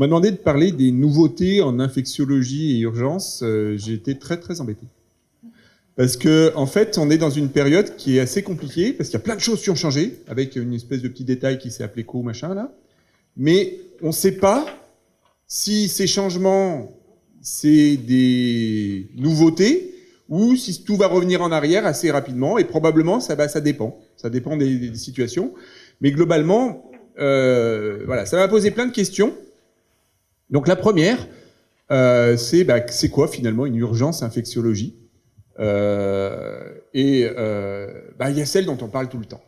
m'a demandé de parler des nouveautés en infectiologie et urgence. J'ai été très très embêté. Parce que en fait, on est dans une période qui est assez compliquée, parce qu'il y a plein de choses qui ont changé, avec une espèce de petit détail qui s'est appelé co, machin, là. Mais on ne sait pas si ces changements, c'est des nouveautés, ou si tout va revenir en arrière assez rapidement, et probablement, ça dépend. Ça dépend des situations. Mais globalement, voilà, ça m'a posé plein de questions. Donc la première, c'est quoi finalement une urgence infectiologie ? Il y a celle dont on parle tout le temps.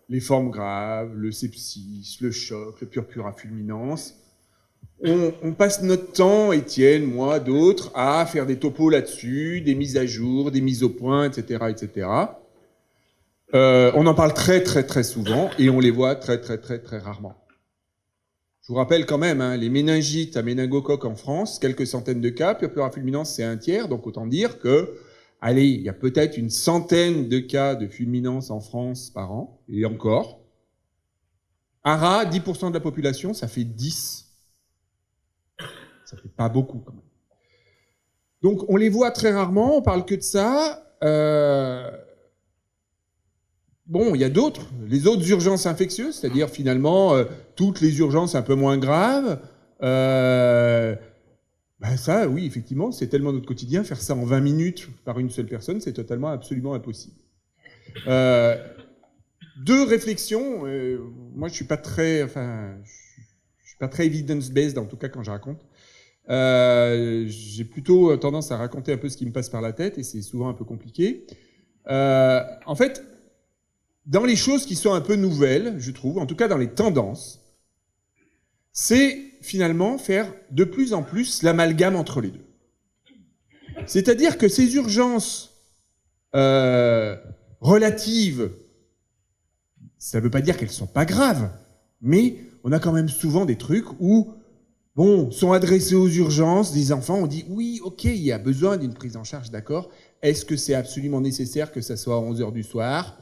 Les formes graves, le sepsis, le choc, le purpura fulminans. On passe notre temps, Étienne, moi, d'autres, à faire des topos là-dessus, des mises à jour, des mises au point, etc., etc. On en parle très, très, très souvent et on les voit très, très, très, très rarement. Je vous rappelle quand même, les méningites à méningocoque en France, quelques centaines de cas, purpura fulminans, c'est 1/3, donc autant dire que, allez, il y a peut-être une centaine de cas de fulminance en France par an, et encore. ARA, 10% de la population, ça fait 10. Ça fait pas beaucoup, quand même. Donc, on les voit très rarement, on parle que de ça. Bon, il y a d'autres, les autres urgences infectieuses, c'est-à-dire finalement toutes les urgences un peu moins graves. Ça, oui, effectivement, c'est tellement notre quotidien. Faire ça en 20 minutes par une seule personne, c'est totalement, absolument impossible. Deux réflexions. Moi, je suis pas très evidence-based, en tout cas quand je raconte. J'ai plutôt tendance à raconter un peu ce qui me passe par la tête, et c'est souvent un peu compliqué. En fait, dans les choses qui sont un peu nouvelles, je trouve, en tout cas dans les tendances, c'est finalement faire de plus en plus l'amalgame entre les deux. C'est-à-dire que ces urgences relatives, ça ne veut pas dire qu'elles ne sont pas graves, mais on a quand même souvent des trucs où, sont adressés aux urgences, des enfants, on dit, oui, ok, il y a besoin d'une prise en charge, d'accord, est-ce que c'est absolument nécessaire que ça soit à 11h du soir ?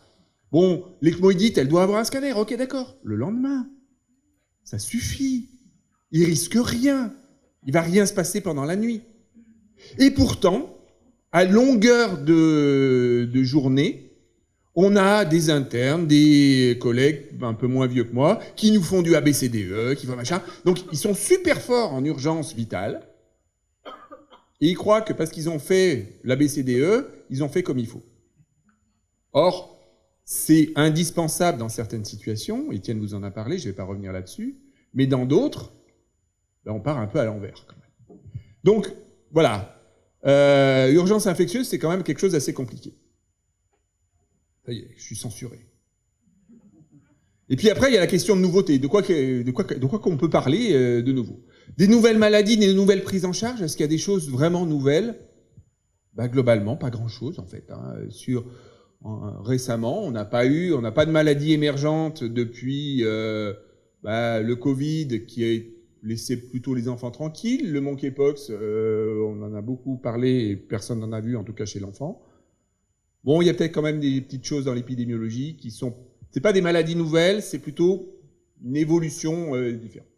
Bon, l'ECMOïdite, elle doit avoir un scanner, ok, d'accord. Le lendemain, ça suffit. Il risque rien. Il va rien se passer pendant la nuit. Et pourtant, à longueur de journée, on a des internes, des collègues un peu moins vieux que moi, qui nous font du ABCDE, qui font machin. Donc, ils sont super forts en urgence vitale. Et ils croient que parce qu'ils ont fait l'ABCDE, ils ont fait comme il faut. Or, c'est indispensable dans certaines situations, Étienne vous en a parlé, je ne vais pas revenir là-dessus, mais dans d'autres, on part un peu à l'envers quand même. Donc, voilà. Urgence infectieuse, c'est quand même quelque chose d'assez compliqué. Ça y est, je suis censuré. Et puis après, il y a la question de nouveauté. De quoi qu'on peut parler de nouveau? Des nouvelles maladies, des nouvelles prises en charge? Est-ce qu'il y a des choses vraiment nouvelles? Globalement, pas grand-chose en fait. Récemment, on n'a pas de maladie émergente depuis le Covid qui a laissé plutôt les enfants tranquilles. Le monkeypox, on en a beaucoup parlé et personne n'en a vu, en tout cas chez l'enfant. Bon, il y a peut-être quand même des petites choses dans l'épidémiologie qui sont... C'est pas des maladies nouvelles, c'est plutôt une évolution différente.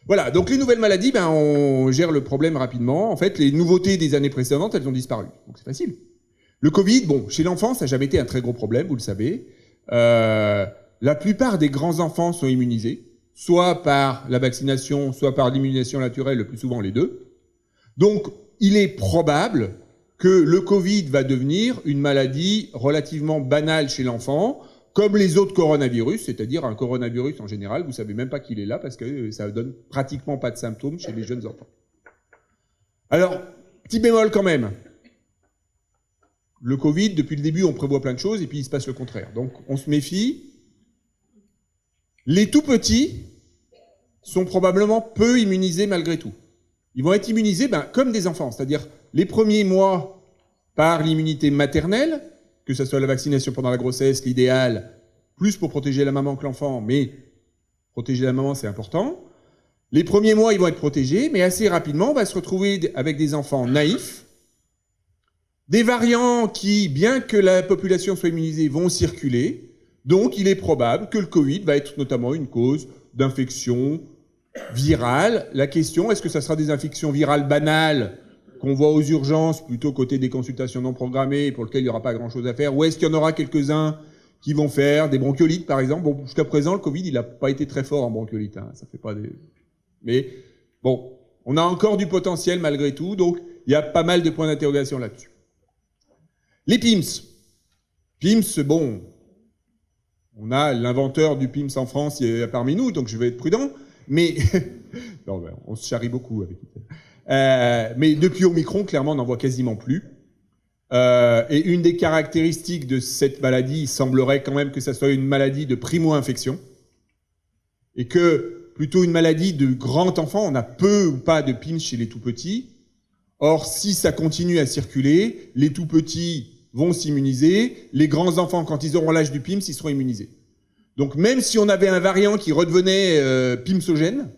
Voilà, donc les nouvelles maladies, on gère le problème rapidement. En fait, les nouveautés des années précédentes, elles ont disparu. Donc c'est facile. Le Covid, chez l'enfant, ça n'a jamais été un très gros problème, vous le savez. La plupart des grands enfants sont immunisés, soit par la vaccination, soit par l'immunisation naturelle, le plus souvent les deux. Donc, il est probable que le Covid va devenir une maladie relativement banale chez l'enfant, comme les autres coronavirus, c'est-à-dire un coronavirus en général, vous ne savez même pas qu'il est là parce que ça ne donne pratiquement pas de symptômes chez les jeunes enfants. Alors, petit bémol quand même. Le Covid, depuis le début, on prévoit plein de choses et puis il se passe le contraire. Donc, on se méfie. Les tout petits sont probablement peu immunisés malgré tout. Ils vont être immunisés comme des enfants, c'est-à-dire les premiers mois par l'immunité maternelle, que ce soit la vaccination pendant la grossesse, l'idéal, plus pour protéger la maman que l'enfant, mais protéger la maman, c'est important. Les premiers mois, ils vont être protégés, mais assez rapidement, on va se retrouver avec des enfants naïfs, des variants qui, bien que la population soit immunisée, vont circuler. Donc, il est probable que le Covid va être notamment une cause d'infection virales. La question, est-ce que ça sera des infections virales banales qu'on voit aux urgences, plutôt côté des consultations non programmées, pour lesquelles il n'y aura pas grand-chose à faire, ou est-ce qu'il y en aura quelques-uns qui vont faire des bronchiolites, par exemple? Bon, jusqu'à présent, le Covid, il n'a pas été très fort en bronchiolite. Hein. Ça fait pas des... Mais bon, on a encore du potentiel malgré tout, donc il y a pas mal de points d'interrogation là-dessus. Les PIMS. PIMS, bon, on a l'inventeur du PIMS en France parmi nous, donc je vais être prudent, mais non, ben, on se charrie beaucoup avec mais depuis Omicron, clairement, on n'en voit quasiment plus. Et une des caractéristiques de cette maladie, il semblerait quand même que ça soit une maladie de primo-infection, et que plutôt une maladie de grand enfant, on a peu ou pas de PIMS chez les tout-petits. Or, si ça continue à circuler, les tout-petits vont s'immuniser, les grands enfants, quand ils auront l'âge du PIMS, ils seront immunisés. Donc même si on avait un variant qui redevenait PIMSogène,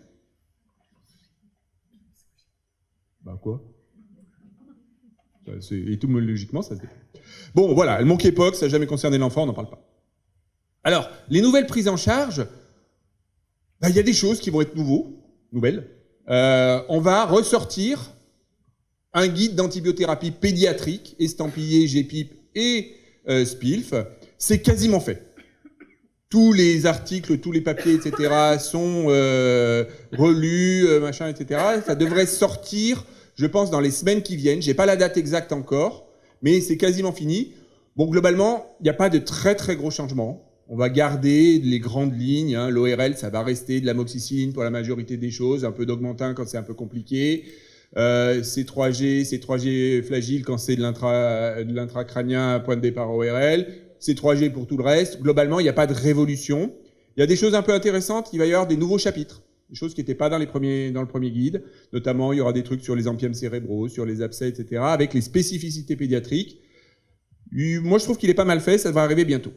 bah quoi? Étymologiquement, ça se défend. Bon, voilà, le monkeypox, ça n'a jamais concerné l'enfant, on n'en parle pas. Alors, les nouvelles prises en charge, bah, y a des choses qui vont être nouvelles. On va ressortir un guide d'antibiothérapie pédiatrique, estampillé GPIP et SPILF. C'est quasiment fait. Tous les articles, tous les papiers, etc. sont relus, machin, etc. Ça devrait sortir, je pense, dans les semaines qui viennent. J'ai pas la date exacte encore, mais c'est quasiment fini. Bon, globalement, il n'y a pas de très très gros changements. On va garder les grandes lignes. Hein. L'ORL, ça va rester de l'amoxicilline pour la majorité des choses, un peu d'augmentin quand c'est un peu compliqué. C3G flagile quand c'est de l'intracrânien à point de départ ORL. C3G pour tout le reste. Globalement, il n'y a pas de révolution. Il y a des choses un peu intéressantes. Il va y avoir des nouveaux chapitres. Des choses qui n'étaient pas dans le premier guide. Notamment, il y aura des trucs sur les empièmes cérébraux, sur les abcès, etc. avec les spécificités pédiatriques. Moi, je trouve qu'il est pas mal fait. Ça va arriver bientôt.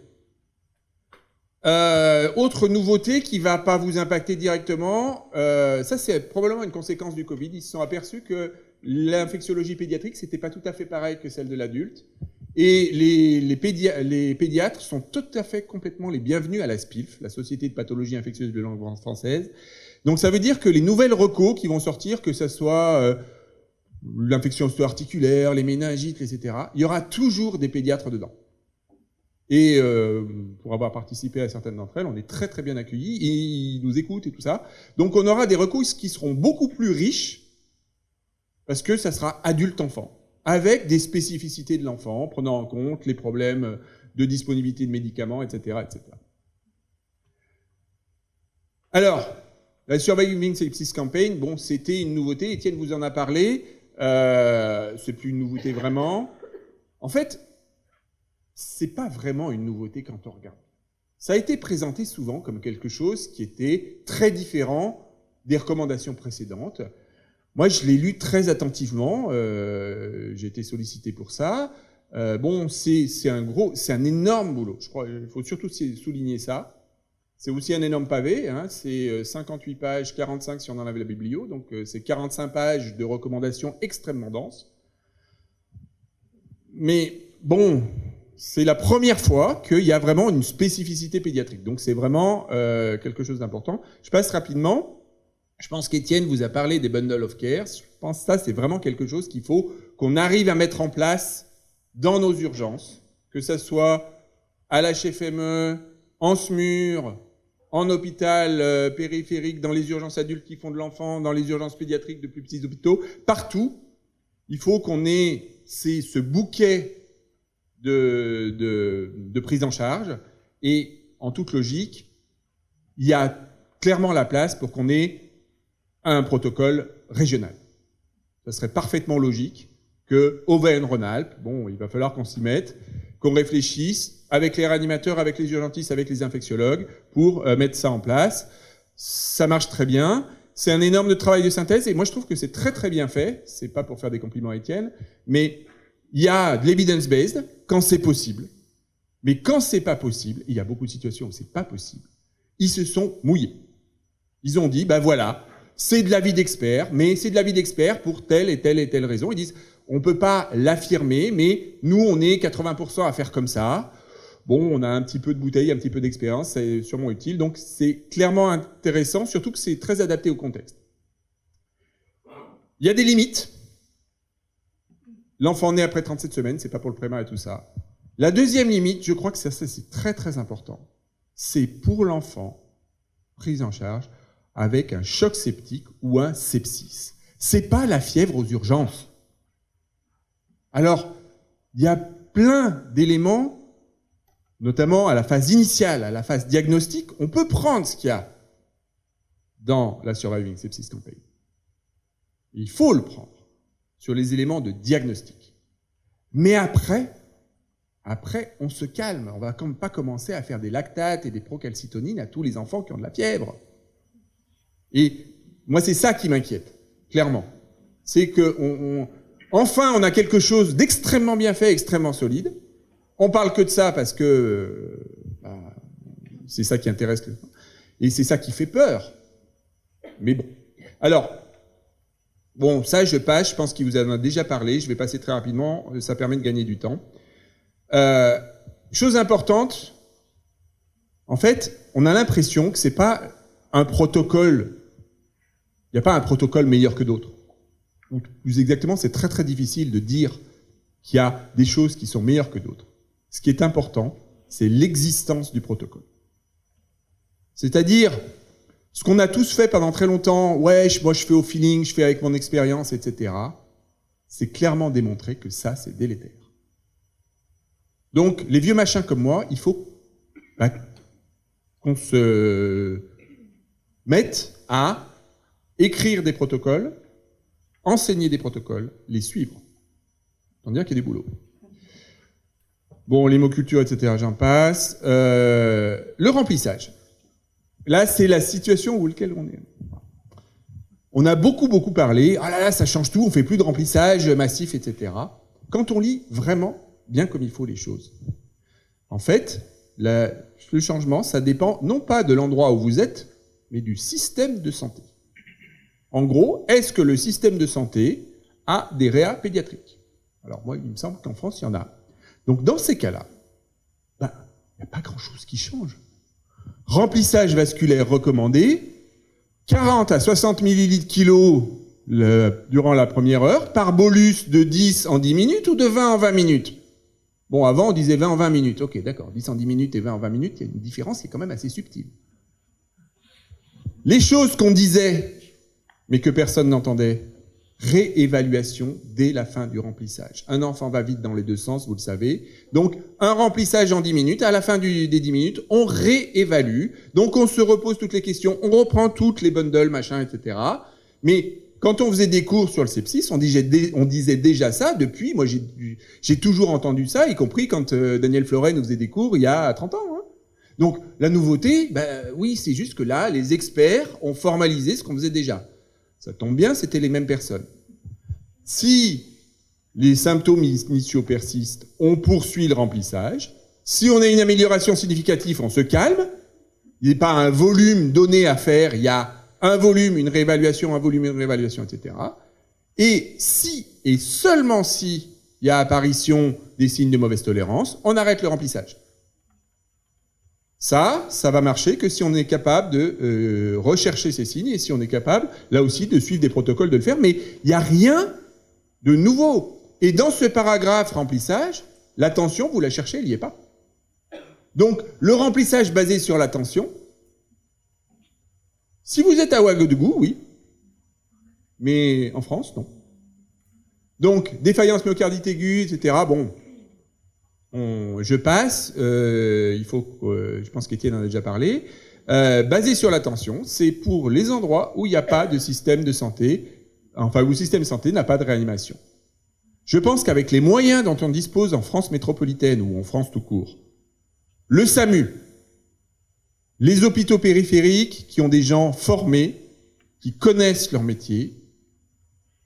Autre nouveauté qui va pas vous impacter directement, ça c'est probablement une conséquence du Covid. Ils se sont aperçus que l'infectiologie pédiatrique c'était pas tout à fait pareil que celle de l'adulte, et les pédiatres sont tout à fait complètement les bienvenus à la SPILF, la Société de pathologie infectieuse de langue française. Donc ça veut dire que les nouvelles recos qui vont sortir, que ça soit l'infection osteoarticulaire, les méningites, etc., il y aura toujours des pédiatres dedans. Et pour avoir participé à certaines d'entre elles, on est très très bien accueillis, et ils nous écoutent et tout ça. Donc on aura des recours qui seront beaucoup plus riches, parce que ça sera adulte-enfant, avec des spécificités de l'enfant, prenant en compte les problèmes de disponibilité de médicaments, etc. etc. Alors, la Surviving Sepsis Campaign, bon, c'était une nouveauté, Étienne vous en a parlé, c'est plus une nouveauté vraiment. En fait, c'est pas vraiment une nouveauté quand on regarde. Ça a été présenté souvent comme quelque chose qui était très différent des recommandations précédentes. Moi, je l'ai lu très attentivement, j'ai été sollicité pour ça. Bon, c'est un énorme boulot, je crois, il faut surtout souligner ça. C'est aussi un énorme pavé, hein, c'est 58 pages, 45 si on en avait la biblio, donc c'est 45 pages de recommandations extrêmement denses. Mais bon, c'est la première fois qu'il y a vraiment une spécificité pédiatrique. Donc c'est vraiment quelque chose d'important. Je passe rapidement. Je pense qu'Étienne vous a parlé des bundles of care. Je pense que ça, c'est vraiment quelque chose qu'il faut qu'on arrive à mettre en place dans nos urgences, que ça soit à l'HFME, en SMUR, en hôpital périphérique, dans les urgences adultes qui font de l'enfant, dans les urgences pédiatriques de plus petits hôpitaux, partout. Il faut qu'on ait ce bouquet de prise en charge, et en toute logique, il y a clairement la place pour qu'on ait un protocole régional. Ça serait parfaitement logique que Auvergne-Rhône-Alpes, bon, il va falloir qu'on s'y mette, qu'on réfléchisse avec les réanimateurs, avec les urgentistes, avec les infectiologues pour mettre ça en place. Ça marche très bien. C'est un énorme travail de synthèse, et moi je trouve que c'est très très bien fait. C'est pas pour faire des compliments à Étienne, mais il y a de l'evidence-based quand c'est possible. Mais quand c'est pas possible, il y a beaucoup de situations où c'est pas possible, ils se sont mouillés. Ils ont dit, ben voilà, c'est de l'avis d'experts, mais c'est de l'avis d'experts pour telle et telle et telle raison. Ils disent, on peut pas l'affirmer, mais nous, on est 80% à faire comme ça. bon, on a un petit peu de bouteille, un petit peu d'expérience, c'est sûrement utile. Donc c'est clairement intéressant, surtout que c'est très adapté au contexte. Il y a des limites. L'enfant né après 37 semaines, c'est pas pour le prémat et tout ça. La deuxième limite, je crois que ça c'est très très important, c'est pour l'enfant prise en charge avec un choc septique ou un sepsis. C'est pas la fièvre aux urgences. Alors, il y a plein d'éléments, notamment à la phase initiale, à la phase diagnostique, on peut prendre ce qu'il y a dans la Surviving Sepsis Campaign. Il faut le prendre sur les éléments de diagnostic. Mais après, on se calme. On ne va quand même pas commencer à faire des lactates et des procalcitonines à tous les enfants qui ont de la fièvre. Et moi, c'est ça qui m'inquiète, clairement. C'est que enfin, on a quelque chose d'extrêmement bien fait, extrêmement solide. On parle que de ça parce que c'est ça qui intéresse et c'est ça qui fait peur. Mais bon. Alors, bon, ça, je passe. Je pense qu'il vous en a déjà parlé. Je vais passer très rapidement. Ça permet de gagner du temps. Chose importante, en fait, on a l'impression que c'est pas un protocole. Il n'y a pas un protocole meilleur que d'autres. Ou plus exactement, c'est très très difficile de dire qu'il y a des choses qui sont meilleures que d'autres. Ce qui est important, c'est l'existence du protocole. C'est-à-dire, ce qu'on a tous fait pendant très longtemps, ouais, moi je fais au feeling, je fais avec mon expérience, etc., c'est clairement démontré que ça, c'est délétère. Donc, les vieux machins comme moi, il faut qu'on se mette à écrire des protocoles, enseigner des protocoles, les suivre. Autant dire qu'il y a du boulot. Bon, l'hémoculture, etc., j'en passe. Le remplissage. Là, c'est la situation où laquelle on est. On a beaucoup parlé. Ah là là, ça change tout, on fait plus de remplissage massif, etc. Quand on lit vraiment bien comme il faut les choses, en fait, le changement, ça dépend non pas de l'endroit où vous êtes, mais du système de santé. En gros, est-ce que le système de santé a des réas pédiatriques? Alors moi, il me semble qu'en France, il y en a. Donc dans ces cas-là, il n'y a pas grand-chose qui change. Remplissage vasculaire recommandé, 40 à 60 millilitres kilo durant la première heure, par bolus de 10 en 10 minutes ou de 20 en 20 minutes. Bon, avant, on disait 20 en 20 minutes. Ok, d'accord, 10 en 10 minutes et 20 en 20 minutes, il y a une différence qui est quand même assez subtile. Les choses qu'on disait, mais que personne n'entendait, réévaluation dès la fin du remplissage. Un enfant va vite dans les deux sens, vous le savez. Donc, un remplissage en 10 minutes. À la fin des 10 minutes, on réévalue. Donc, on se repose toutes les questions. On reprend toutes les bundles, machin, etc. Mais quand on faisait des cours sur le sepsis, on disait déjà ça depuis. Moi, j'ai toujours entendu ça, y compris quand Daniel Fleuret nous faisait des cours il y a 30 ans. Hein. Donc, la nouveauté, oui, c'est juste que là, les experts ont formalisé ce qu'on faisait déjà. Ça tombe bien, c'était les mêmes personnes. Si les symptômes initiaux persistent, on poursuit le remplissage. Si on a une amélioration significative, on se calme. Il n'y a pas un volume donné à faire, il y a un volume, une réévaluation, un volume, une réévaluation, etc. Et si, et seulement si, il y a apparition des signes de mauvaise tolérance, on arrête le remplissage. Ça va marcher que si on est capable de rechercher ces signes et si on est capable, là aussi, de suivre des protocoles, de le faire. Mais il n'y a rien de nouveau. Et dans ce paragraphe remplissage, l'attention, vous la cherchez, elle n'y est pas. Donc, le remplissage basé sur l'attention, si vous êtes à Ouagadougou, oui. Mais en France, non. Donc, défaillance myocardite aiguë, etc., bon... je passe, je pense qu'Étienne en a déjà parlé, basé sur l'attention, c'est pour les endroits où il n'y a pas de système de santé, enfin où le système de santé n'a pas de réanimation. Je pense qu'avec les moyens dont on dispose en France métropolitaine ou en France tout court, le SAMU, les hôpitaux périphériques qui ont des gens formés, qui connaissent leur métier,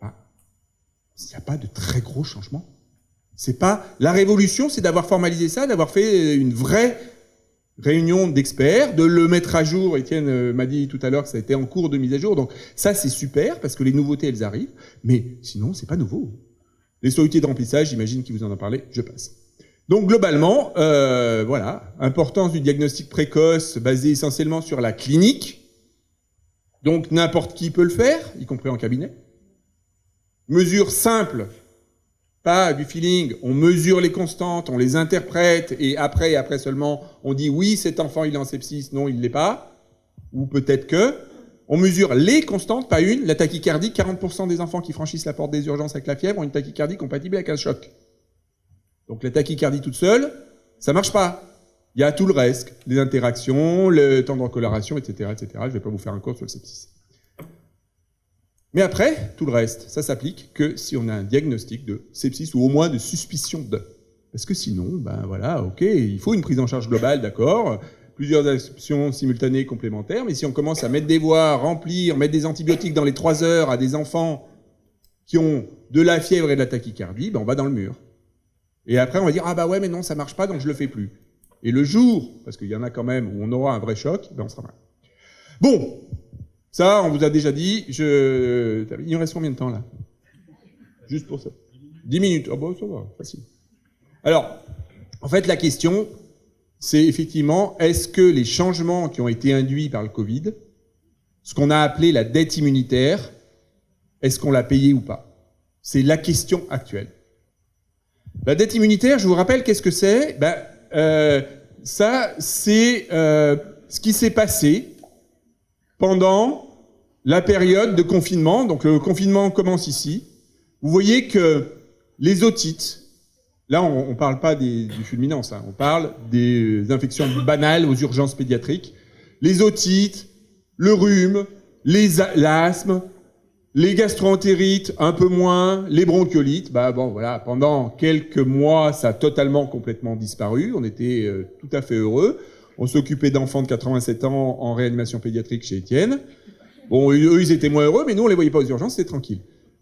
il n'y a pas de très gros changements. C'est pas la révolution, c'est d'avoir formalisé ça, d'avoir fait une vraie réunion d'experts, de le mettre à jour. Étienne m'a dit tout à l'heure que ça a été en cours de mise à jour, donc ça c'est super parce que les nouveautés elles arrivent, mais sinon c'est pas nouveau. Les solutés de remplissage, j'imagine qu'il vous en a parlé, je passe. Donc globalement, voilà, importance du diagnostic précoce basé essentiellement sur la clinique. Donc n'importe qui peut le faire, y compris en cabinet. Mesure simple, pas du feeling, on mesure les constantes, on les interprète, et après seulement, on dit oui, cet enfant il est en sepsis, non, il ne l'est pas, ou peut-être que. On mesure les constantes, pas une. La tachycardie, 40% des enfants qui franchissent la porte des urgences avec la fièvre ont une tachycardie compatible avec un choc. Donc la tachycardie toute seule, ça marche pas. Il y a tout le reste, les interactions, le temps de recoloration, etc., etc. Je ne vais pas vous faire un cours sur le sepsis. Mais après, tout le reste, ça s'applique que si on a un diagnostic de sepsis ou au moins de suspicion de. Parce que sinon, ben voilà, ok, il faut une prise en charge globale, d'accord, plusieurs actions simultanées complémentaires, mais si on commence à mettre des voies, remplir, mettre des antibiotiques dans les 3 heures à des enfants qui ont de la fièvre et de la tachycardie, ben on va dans le mur. Et après, on va dire, ah bah ouais, mais non, ça marche pas, donc je le fais plus. Et le jour, parce qu'il y en a quand même où on aura un vrai choc, ben on sera mal. Bon, ça, on vous a déjà dit, il nous reste combien de temps là? Juste pour ça. 10 minutes. Oh bon, ça va, facile. Alors, en fait, la question, c'est effectivement, est-ce que les changements qui ont été induits par le Covid, ce qu'on a appelé la dette immunitaire, est-ce qu'on l'a payé ou pas? C'est la question actuelle. La dette immunitaire, je vous rappelle, qu'est-ce que c'est? Ça, c'est ce qui s'est passé pendant la période de confinement. Donc le confinement commence ici. Vous voyez que les otites, là on ne parle pas du fulminance, hein, on parle des infections banales aux urgences pédiatriques. Les otites, le rhume, l'asthme, les gastro-entérites un peu moins, les bronchiolites, voilà, pendant quelques mois ça a totalement complètement disparu, on était tout à fait heureux. On s'occupait d'enfants de 87 ans en réanimation pédiatrique chez Étienne. Bon, eux, ils étaient moins heureux, mais nous, on les voyait pas aux urgences, c'était tranquille.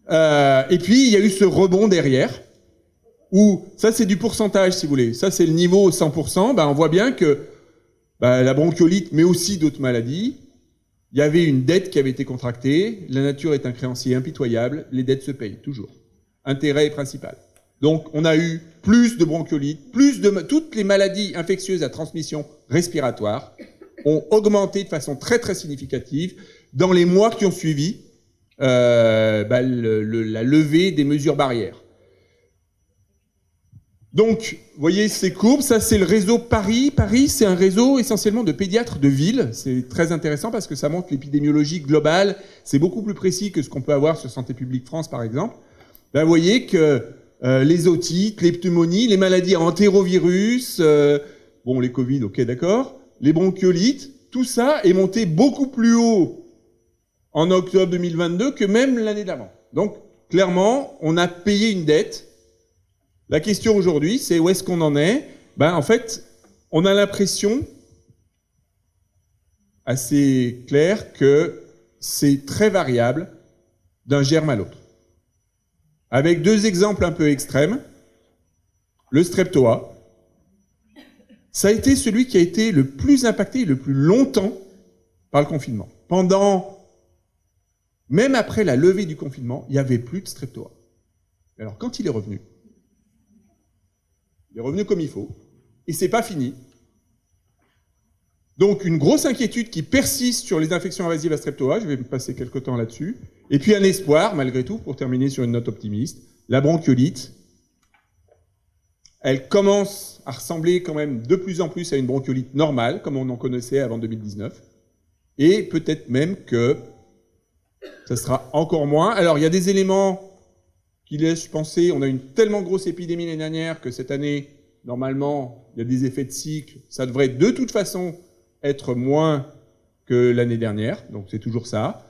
Et puis, il y a eu ce rebond derrière, où, ça, c'est du pourcentage, si vous voulez. Ça, c'est le niveau 100%. On voit bien que la bronchiolite, mais aussi d'autres maladies, il y avait une dette qui avait été contractée. La nature est un créancier impitoyable. Les dettes se payent, toujours. Intérêt principal. Donc, on a eu plus de bronchiolite, toutes les maladies infectieuses à transmission respiratoire ont augmenté de façon très très significative dans les mois qui ont suivi la levée des mesures barrières. Donc, vous voyez ces courbes, ça c'est le réseau Paris. Paris, c'est un réseau essentiellement de pédiatres de ville. C'est très intéressant parce que ça montre l'épidémiologie globale. C'est beaucoup plus précis que ce qu'on peut avoir sur Santé publique France, par exemple. Vous voyez que les otites, les pneumonies, les maladies à entérovirus, les Covid, ok, d'accord, les bronchiolites, tout ça est monté beaucoup plus haut en octobre 2022 que même l'année d'avant. Donc, clairement, on a payé une dette. La question aujourd'hui, c'est où est-ce qu'on en est? En fait, on a l'impression assez claire que c'est très variable d'un germe à l'autre. Avec 2 exemples un peu extrêmes. Le streptoa, ça a été celui qui a été le plus impacté le plus longtemps par le confinement. Même après la levée du confinement, il n'y avait plus de streptoa. Alors quand il est revenu comme il faut, et c'est pas fini. Donc une grosse inquiétude qui persiste sur les infections invasives à streptoa, je vais me passer quelques temps là-dessus, et puis un espoir, malgré tout, pour terminer sur une note optimiste, la bronchiolite, elle commence à ressembler quand même de plus en plus à une bronchiolite normale, comme on en connaissait avant 2019, et peut-être même que ça sera encore moins. Alors il y a des éléments qui laisse penser, on a une tellement grosse épidémie l'année dernière que cette année, normalement, il y a des effets de cycle. Ça devrait de toute façon être moins que l'année dernière, donc c'est toujours ça.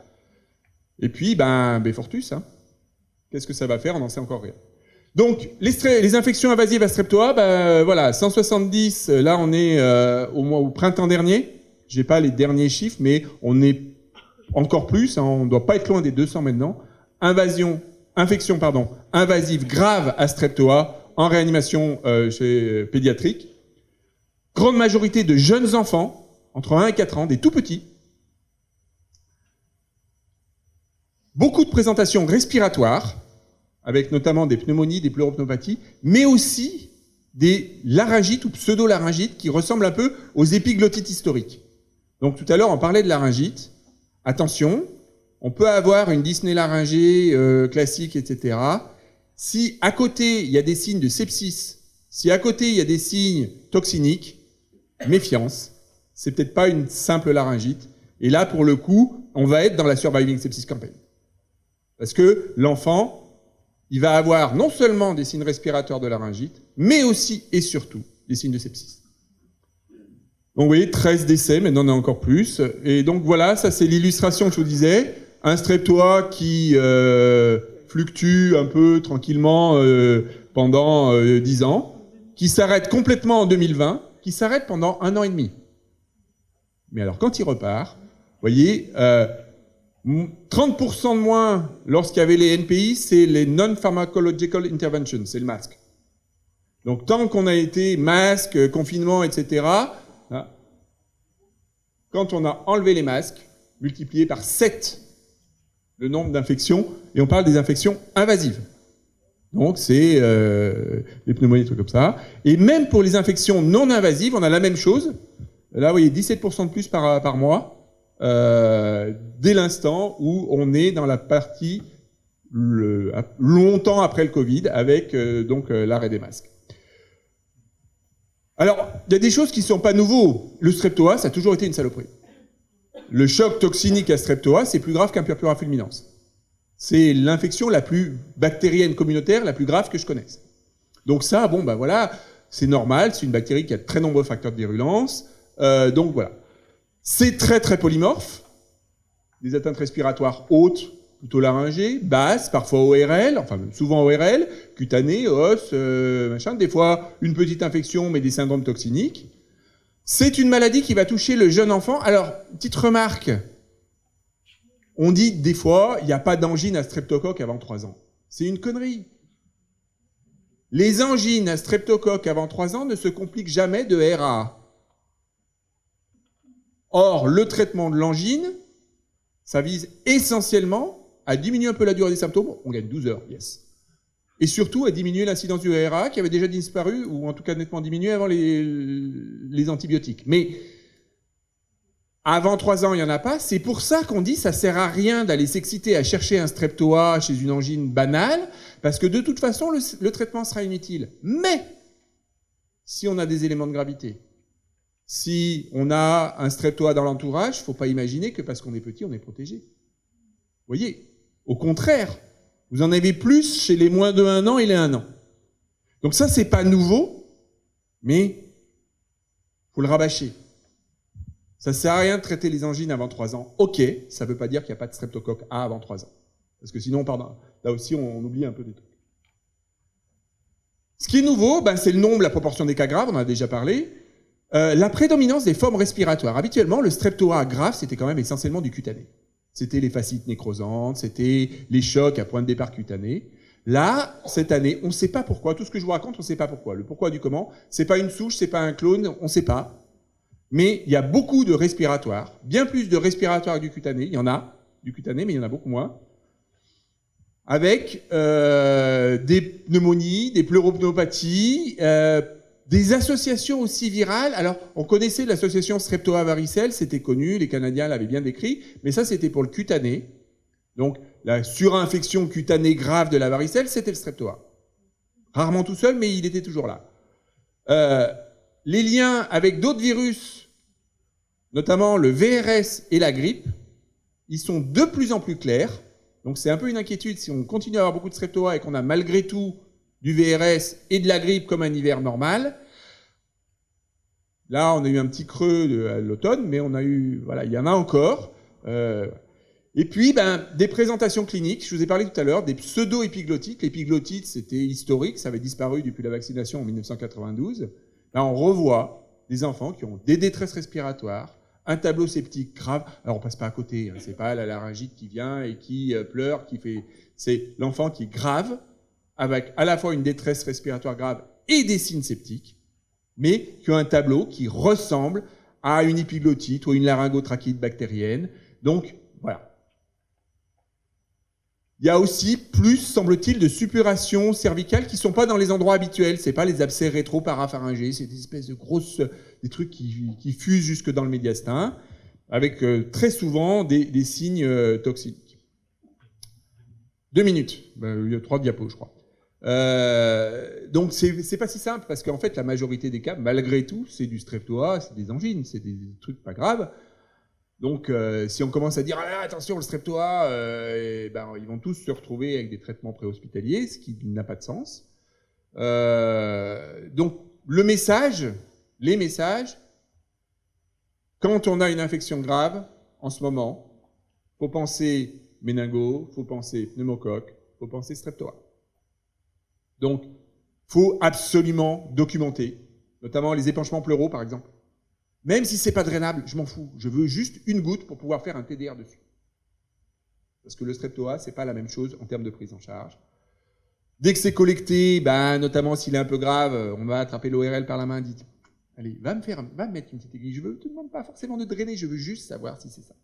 Et puis, Befortus, hein. Qu'est-ce que ça va faire? On n'en sait encore rien. Donc, les infections invasives à streptoa, voilà, 170, là on est au printemps dernier. J'ai pas les derniers chiffres, mais on est encore plus, hein, on ne doit pas être loin des 200 maintenant. Infection invasive grave à streptoa en réanimation pédiatrique. Grande majorité de jeunes enfants, entre 1 et 4 ans, des tout petits. Beaucoup de présentations respiratoires, avec notamment des pneumonies, des pleuropneumopathies, mais aussi des laryngites ou pseudo-laryngites qui ressemblent un peu aux épiglottites historiques. Donc tout à l'heure, on parlait de laryngite. Attention, on peut avoir une dyspnée laryngée classique, etc. Si à côté, il y a des signes de sepsis, si à côté, il y a des signes toxiniques, méfiance, c'est peut-être pas une simple laryngite. Et là, pour le coup, on va être dans la Surviving Sepsis Campaign. Parce que l'enfant, il va avoir non seulement des signes respiratoires de laryngite, mais aussi et surtout des signes de sepsis. Donc vous voyez, 13 décès, mais il en a encore plus. Et donc voilà, ça c'est l'illustration que je vous disais. Un streptoa qui fluctue un peu tranquillement pendant 10 ans, qui s'arrête complètement en 2020, qui s'arrête pendant 1 an et demi. Mais alors quand il repart, vous voyez, 30% de moins lorsqu'il y avait les NPI, c'est les Non-Pharmacological Interventions, c'est le masque. Donc tant qu'on a été masque, confinement, etc., quand on a enlevé les masques, multiplié par 7 le nombre d'infections, et on parle des infections invasives. Donc c'est les pneumonies, des trucs comme ça. Et même pour les infections non invasives, on a la même chose. Là, vous voyez, 17% de plus par mois, dès l'instant où on est dans la partie longtemps après le Covid, avec donc l'arrêt des masques. Alors, il y a des choses qui ne sont pas nouveaux. Le streptoa, ça a toujours été une saloperie. Le choc toxinique à streptoa, c'est plus grave qu'un purpura fulminans. C'est l'infection la plus bactérienne communautaire, la plus grave que je connaisse. Donc ça, bon, ben voilà, c'est normal, c'est une bactérie qui a de très nombreux facteurs de virulence. Donc voilà. C'est très très polymorphe. Des atteintes respiratoires hautes, plutôt laryngées, basses, parfois ORL, enfin souvent ORL, cutanées, os, machin, des fois une petite infection mais des syndromes toxiniques. C'est une maladie qui va toucher le jeune enfant. Alors, petite remarque, on dit des fois, il n'y a pas d'angine à streptocoque avant 3 ans. C'est une connerie. Les angines à streptocoque avant 3 ans ne se compliquent jamais de RA. Or, le traitement de l'angine, ça vise essentiellement à diminuer un peu la durée des symptômes. On gagne 12 heures, yes. Et surtout à diminuer l'incidence du RA qui avait déjà disparu, ou en tout cas nettement diminué avant les antibiotiques. Mais avant 3 ans, il n'y en a pas. C'est pour ça qu'on dit que ça ne sert à rien d'aller s'exciter à chercher un streptoa chez une angine banale, parce que de toute façon, le traitement sera inutile. Mais si on a des éléments de gravité, si on a un streptoa dans l'entourage, il ne faut pas imaginer que parce qu'on est petit, on est protégé. Vous voyez, au contraire, vous en avez plus chez les moins de 1 an et les 1 an. Donc ça, c'est pas nouveau, mais il faut le rabâcher. Ça ne sert à rien de traiter les angines avant 3 ans. Ok, ça ne veut pas dire qu'il n'y a pas de streptocoque A avant 3 ans. Parce que sinon, là aussi, on oublie un peu des trucs. Ce qui est nouveau, c'est le nombre, la proportion des cas graves, on en a déjà parlé. La prédominance des formes respiratoires. Habituellement, le streptoa grave, c'était quand même essentiellement du cutané. C'était les fasciites nécrosantes, c'était les chocs à point de départ cutané. Là, cette année, on ne sait pas pourquoi. Tout ce que je vous raconte, on ne sait pas pourquoi. Le pourquoi du comment, c'est pas une souche, c'est pas un clone, on ne sait pas. Mais il y a beaucoup de respiratoires, bien plus de respiratoires que du cutané. Il y en a du cutané, mais il y en a beaucoup moins. Avec des pneumonies, des pleuropneumopathies, des associations aussi virales. Alors, on connaissait l'association streptoa-varicelle, c'était connu, les Canadiens l'avaient bien décrit, mais ça, c'était pour le cutané. Donc, la surinfection cutanée grave de la varicelle, c'était le streptoa. Rarement tout seul, mais il était toujours là. Les liens avec d'autres virus, notamment le VRS et la grippe, ils sont de plus en plus clairs. Donc, c'est un peu une inquiétude si on continue à avoir beaucoup de streptoa et qu'on a malgré tout du VRS et de la grippe comme un hiver normal. Là, on a eu un petit creux à l'automne, mais on a eu, voilà, il y en a encore. Et puis, des présentations cliniques. Je vous ai parlé tout à l'heure des pseudo-épiglottites. L'épiglotite, c'était historique, ça avait disparu depuis la vaccination en 1992. Là, on revoit des enfants qui ont des détresses respiratoires, un tableau septique grave. Alors, on passe pas à côté. Hein. C'est pas la laryngite qui vient et qui pleure, qui fait. C'est l'enfant qui est grave, avec à la fois une détresse respiratoire grave et des signes septiques, mais qui ont un tableau qui ressemble à une épiglottite ou une laryngotrachite bactérienne. Donc, voilà. Il y a aussi plus, semble-t-il, de suppuration cervicale qui ne sont pas dans les endroits habituels. Ce n'est pas les abcès rétro-parapharyngés, c'est des espèces de grosses, des trucs qui fusent jusque dans le médiastin, avec très souvent des signes toxiques. 2 minutes. Il y a 3 diapos, je crois. Donc c'est pas si simple, parce qu'en fait, la majorité des cas, malgré tout, c'est du streptoa, c'est des angines, c'est des trucs pas graves. Donc, si on commence à dire ah, attention, le streptoa, ils vont tous se retrouver avec des traitements préhospitaliers, ce qui n'a pas de sens. Donc, les messages, quand on a une infection grave, en ce moment, faut penser méningo, faut penser pneumocoque, faut penser streptoa. Donc, faut absolument documenter, notamment les épanchements pleuraux, par exemple. Même si c'est pas drainable, je m'en fous. Je veux juste une goutte pour pouvoir faire un TDR dessus. Parce que le streptoa, c'est pas la même chose en termes de prise en charge. Dès que c'est collecté, notamment s'il est un peu grave, on va attraper l'ORL par la main, dit allez, va me mettre une petite aiguille. Je ne te demande pas forcément de drainer, je veux juste savoir si c'est ça.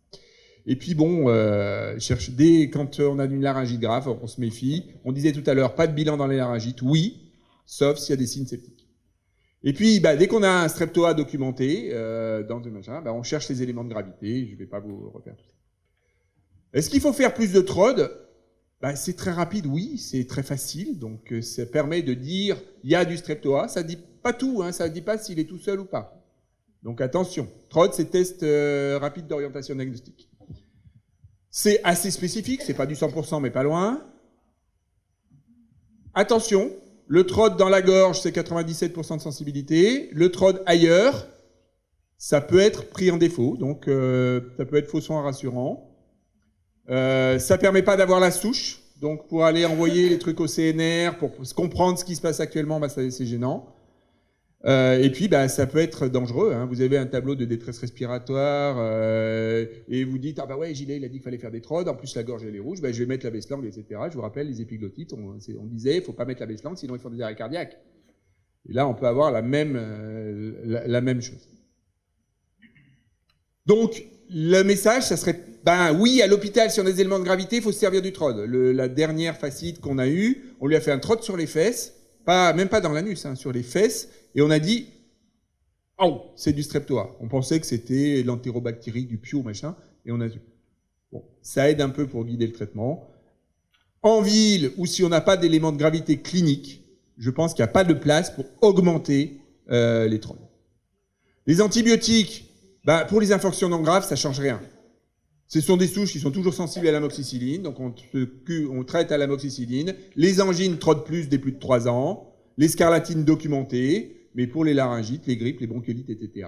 Et puis bon, quand on a une laryngite grave, on se méfie. On disait tout à l'heure, pas de bilan dans les laryngites, oui, sauf s'il y a des signes septiques. Et puis, dès qu'on a un streptoa documenté dans le machin, on cherche les éléments de gravité. Je ne vais pas vous refaire tout ça. Est-ce qu'il faut faire plus de TROD? C'est très rapide, oui, c'est très facile. Donc, ça permet de dire il y a du streptoa. Ça ne dit pas tout, hein, ça ne dit pas s'il est tout seul ou pas. Donc, attention. TROD, c'est test rapide d'orientation diagnostique. C'est assez spécifique, c'est pas du 100%, mais pas loin. Attention. Le TROD dans la gorge, c'est 97% de sensibilité. Le TROD ailleurs, ça peut être pris en défaut. Donc, ça peut être faussement rassurant. Ça ne permet pas d'avoir la souche. Donc, pour aller envoyer les trucs au CNR, pour comprendre ce qui se passe actuellement, c'est gênant. Et puis, ça peut être dangereux. Hein. Vous avez un tableau de détresse respiratoire et vous dites « Ah ouais, Gilles, il a dit qu'il fallait faire des TROD. En plus, la gorge, elle est rouge. Je vais mettre la baisse-langue, etc. » Je vous rappelle, les épiglottites, on disait « Il ne faut pas mettre la baisse-langue, sinon ils font des arrêts cardiaques. » Et là, on peut avoir la même chose. Donc, le message, ça serait oui, à l'hôpital, si on a des éléments de gravité, il faut se servir du TROD. La dernière facite qu'on a eue, on lui a fait un TROD sur les fesses, même pas dans l'anus, hein, sur les fesses, et on a dit « Oh, c'est du streptoa ». On pensait que c'était l'entérobactérie du pio, machin, et on a vu. Bon, ça aide un peu pour guider le traitement. En ville, ou si on n'a pas d'éléments de gravité clinique, je pense qu'il n'y a pas de place pour augmenter les TROD. Les antibiotiques, pour les infections non graves, ça ne change rien. Ce sont des souches qui sont toujours sensibles à l'amoxicilline, donc on traite à l'amoxicilline. Les angines TROD+, des plus de 3 ans. Les scarlatines documentées, mais pour les laryngites, les grippes, les bronchiolites, etc.,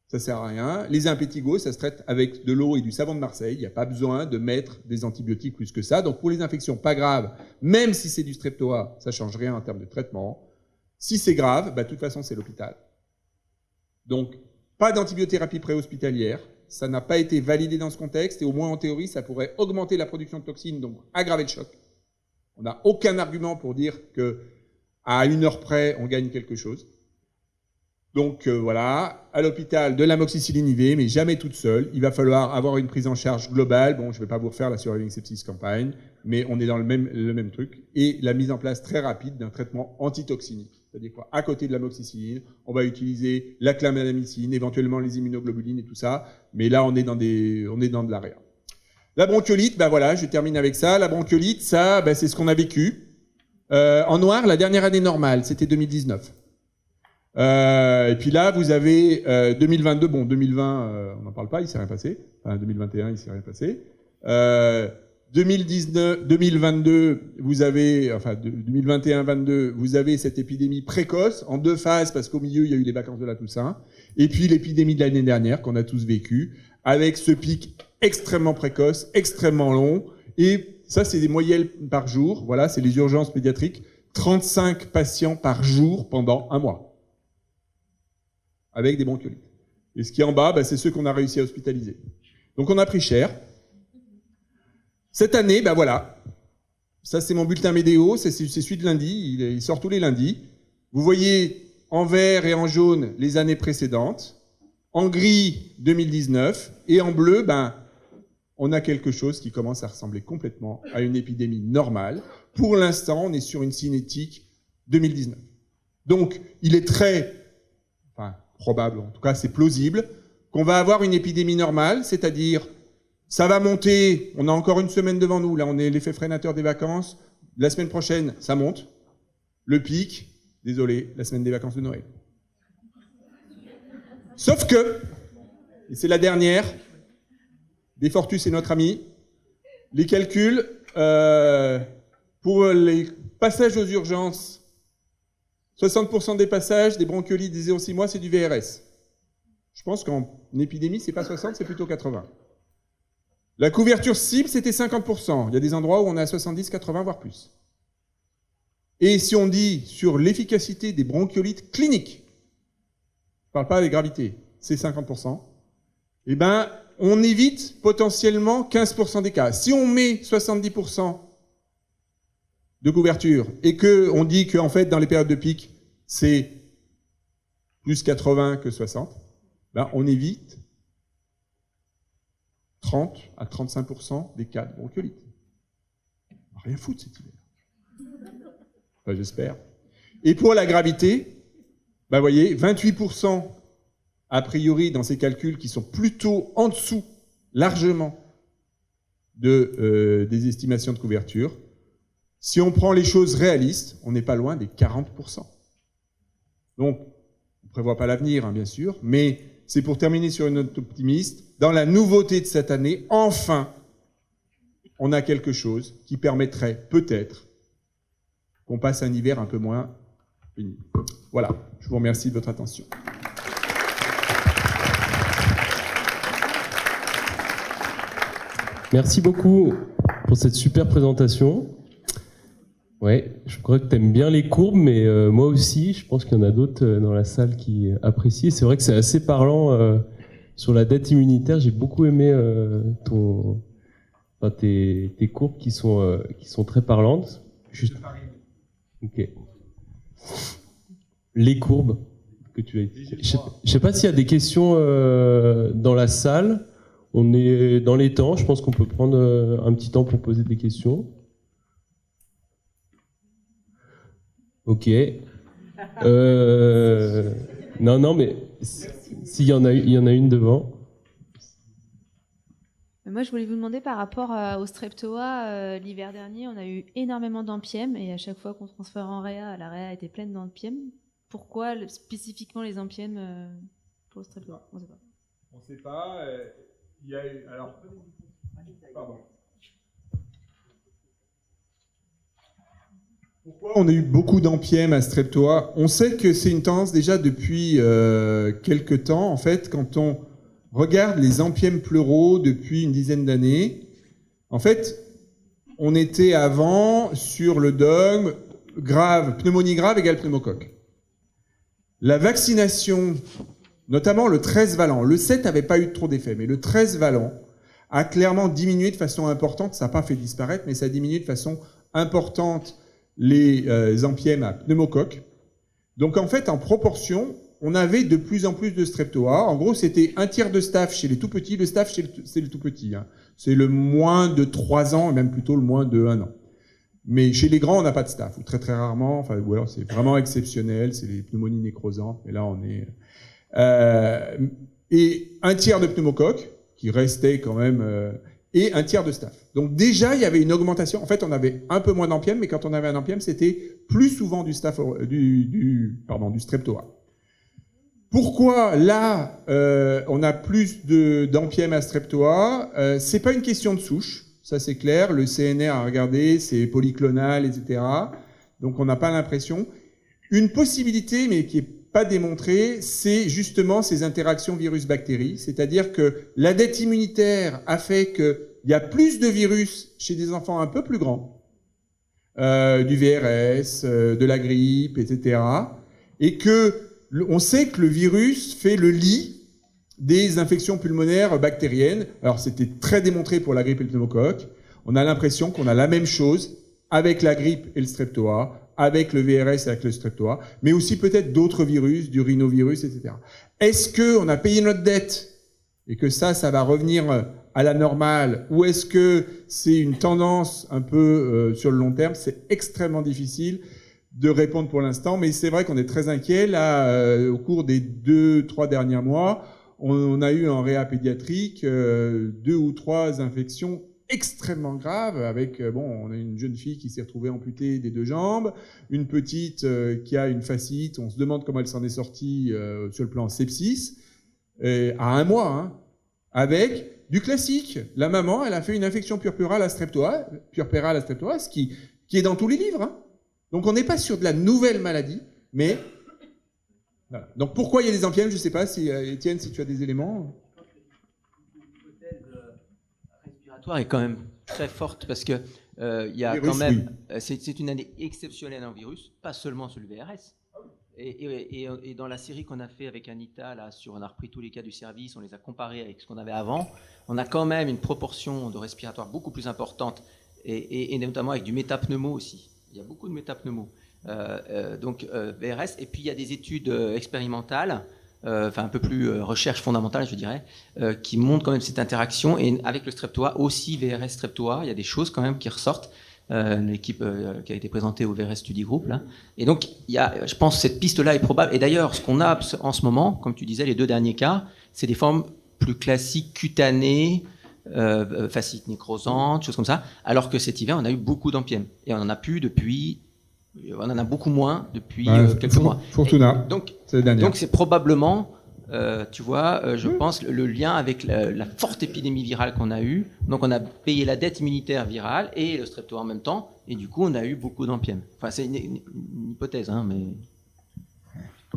ça ne sert à rien. Les impétigos, ça se traite avec de l'eau et du savon de Marseille. Il n'y a pas besoin de mettre des antibiotiques plus que ça. Donc pour les infections pas graves, même si c'est du streptoa, ça ne change rien en termes de traitement. Si c'est grave, de toute façon, c'est l'hôpital. Donc, pas d'antibiothérapie préhospitalière. Ça n'a pas été validé dans ce contexte, et au moins en théorie, ça pourrait augmenter la production de toxines, donc aggraver le choc. On n'a aucun argument pour dire qu'à 1 heure près, on gagne quelque chose. Donc voilà, à l'hôpital, de l'amoxicilline IV, mais jamais toute seule. Il va falloir avoir une prise en charge globale. Bon, je ne vais pas vous refaire la Surviving Sepsis Campaign, mais on est dans le même truc. Et la mise en place très rapide d'un traitement antitoxinique. C'est-à-dire qu'à côté de l'amoxicilline, on va utiliser la clindamycine, éventuellement les immunoglobulines et tout ça. Mais là, on est dans de l'AREA. La bronchiolite, voilà, je termine avec ça. La bronchiolite, ça, c'est ce qu'on a vécu. En noir, la dernière année normale, c'était 2019. Et puis là, vous avez 2022. Bon, 2020, on n'en parle pas, il ne s'est rien passé. Enfin, 2021, il ne s'est rien passé. 2022, vous avez, 2021-22, vous avez cette épidémie précoce en 2 phases, parce qu'au milieu, il y a eu les vacances de la Toussaint. Et puis l'épidémie de l'année dernière, qu'on a tous vécu, avec ce pic extrêmement précoce, extrêmement long. Et ça, c'est des moyennes par jour. Voilà, c'est les urgences pédiatriques. 35 patients par jour pendant 1 mois. Avec des bronchiolites. Et ce qui est en bas, c'est ceux qu'on a réussi à hospitaliser. Donc on a pris cher. Cette année, voilà. Ça, c'est mon bulletin météo, c'est celui de lundi, il sort tous les lundis. Vous voyez en vert et en jaune les années précédentes, en gris 2019, et en bleu, on a quelque chose qui commence à ressembler complètement à une épidémie normale. Pour l'instant, on est sur une cinétique 2019. Donc, il est probable, en tout cas c'est plausible, qu'on va avoir une épidémie normale, c'est-à-dire ça va monter, on a encore une semaine devant nous, là on est l'effet freinateur des vacances, la semaine prochaine ça monte, le pic, désolé, la semaine des vacances de Noël. Sauf que, et c'est la dernière, Desfortus est notre ami, les calculs, pour les passages aux urgences, 60% des passages, des bronchiolites des 0,6 mois, c'est du VRS. Je pense qu'en épidémie, c'est pas 60, c'est plutôt 80. La couverture cible, c'était 50%. Il y a des endroits où on est à 70, 80, voire plus. Et si on dit sur l'efficacité des bronchiolites cliniques, je ne parle pas des gravités, c'est 50%, eh ben, on évite potentiellement 15% des cas. Si on met 70% de couverture et qu'on dit qu'en fait, dans les périodes de pic, c'est plus 80 que 60, ben, on évite 30 à 35% des cas de bronchiolite. On va rien foutre cet hiver. Enfin, j'espère. Et pour la gravité, ben, vous voyez, 28% a priori dans ces calculs qui sont plutôt en dessous, largement, des estimations de couverture. Si on prend les choses réalistes, on n'est pas loin des 40%. Donc, on ne prévoit pas l'avenir, hein, bien sûr, mais c'est pour terminer sur une note optimiste. Dans la nouveauté de cette année, enfin, on a quelque chose qui permettrait peut-être qu'on passe un hiver un peu moins pénible. Voilà, je vous remercie de votre attention. Merci beaucoup pour cette super présentation. Ouais, je crois que tu aimes bien les courbes, mais moi aussi, je pense qu'il y en a d'autres dans la salle qui apprécient. C'est vrai que c'est assez parlant sur la dette immunitaire. J'ai beaucoup aimé tes courbes qui sont très parlantes. Juste... Ok. Les courbes que tu as dit. Je sais pas s'il y a des questions dans la salle. On est dans les temps. Je pense qu'on peut prendre un petit temps pour poser des questions. Ok. Non, mais s'il y en a une devant. Moi, je voulais vous demander par rapport au streptoa, l'hiver dernier, on a eu énormément d'ampièmes et à chaque fois qu'on transfère en réa, la réa était pleine d'ampièmes. Pourquoi spécifiquement les ampièmes pour le streptoa? On ne sait pas. On ne sait pas. Il y a eu... Alors... Pardon. Pourquoi on a eu beaucoup d'ampièmes à streptoa? On sait que c'est une tendance déjà depuis quelques temps. En fait, quand on regarde les ampièmes pleuraux depuis une dizaine d'années, en fait, on était avant sur le dogme grave, pneumonie grave égale pneumocoque. La vaccination, notamment le 13 valent, le 7 n'avait pas eu trop d'effet, mais le 13 valent a clairement diminué de façon importante, ça n'a pas fait disparaître, mais ça a diminué de façon importante les ampièmes à pneumocoque. Donc en fait, en proportion, on avait de plus en plus de streptoa. En gros, c'était un tiers de staph chez les tout petits. Le staph, c'est le tout petit. Hein. C'est le moins de 3 ans, et même plutôt le moins de 1 an. Mais chez les grands, on n'a pas de staph, ou très très rarement. Enfin, ou alors c'est vraiment exceptionnel, c'est les pneumonies nécrosantes. Mais là, on est... et un tiers de pneumocoque, qui restait quand même... et un tiers de staph. Donc déjà, il y avait une augmentation. En fait, on avait un peu moins d'ampièmes, mais quand on avait un ampième, c'était plus souvent du streptoa. Pourquoi là, on a plus d'ampièmes à streptoa? C'est pas une question de souche, ça c'est clair. Le CNR a regardé, c'est polyclonal, etc. Donc on n'a pas l'impression. Une possibilité, mais qui est pas démontrée, c'est justement ces interactions virus-bactéries. C'est-à-dire que la dette immunitaire a fait qu'il y a plus de virus chez des enfants un peu plus grands, du VRS, de la grippe, etc. Et on sait que le virus fait le lit des infections pulmonaires bactériennes. Alors c'était très démontré pour la grippe et le pneumocoque. On a l'impression qu'on a la même chose avec la grippe et le streptoa, avec le VRS et avec le streptoa, mais aussi peut-être d'autres virus, du rhinovirus, etc. Est-ce qu'on a payé notre dette et que ça va revenir à la normale ou est-ce que c'est une tendance un peu sur le long terme? C'est extrêmement difficile de répondre pour l'instant, mais c'est vrai qu'on est très inquiet. Là, au cours des 2-3 derniers mois, on a eu en réa pédiatrique 2 ou 3 infections extrêmement graves avec, on a une jeune fille qui s'est retrouvée amputée des 2 jambes, une petite qui a une fasciite, on se demande comment elle s'en est sortie sur le plan sepsis, à 1 mois, hein, avec du classique. La maman, elle a fait une infection puerpérale à streptoise, qui est dans tous les livres, hein. Donc on n'est pas sur de la nouvelle maladie, mais... Voilà. Donc pourquoi il y a des empièmes? Je ne sais pas, si, Étienne, si tu as des éléments. L'hypothèse respiratoire est quand même très forte parce que il y a virus, quand même... oui. C'est une année exceptionnelle en virus, pas seulement sur le VRS. Et dans la série qu'on a fait avec Anita, là, on a repris tous les cas du service, on les a comparés avec ce qu'on avait avant, on a quand même une proportion de respiratoire beaucoup plus importante, et notamment avec du métapneumo aussi. Il y a beaucoup de métapneumo. Donc VRS, et puis il y a des études expérimentales, un peu plus recherche fondamentale, je dirais, qui montrent quand même cette interaction, et avec le streptoa, aussi VRS streptoa, il y a des choses quand même qui ressortent. L'équipe qui a été présentée au VRS Study Group, là. Et donc, je pense que cette piste-là est probable. Et d'ailleurs, ce qu'on a en ce moment, comme tu disais, les 2 derniers cas, c'est des formes plus classiques, cutanées, fasciite nécrosante, choses comme ça, alors que cet hiver, on a eu beaucoup d'empièmes. Et on en a beaucoup moins depuis quelques mois. Fortuna, donc, c'est la dernière. Donc, c'est probablement... je pense, le lien avec la forte épidémie virale qu'on a eue. Donc, on a payé la dette immunitaire virale et le streptoa en même temps. Et du coup, on a eu beaucoup d'empièmes. Enfin, c'est une hypothèse, hein, mais...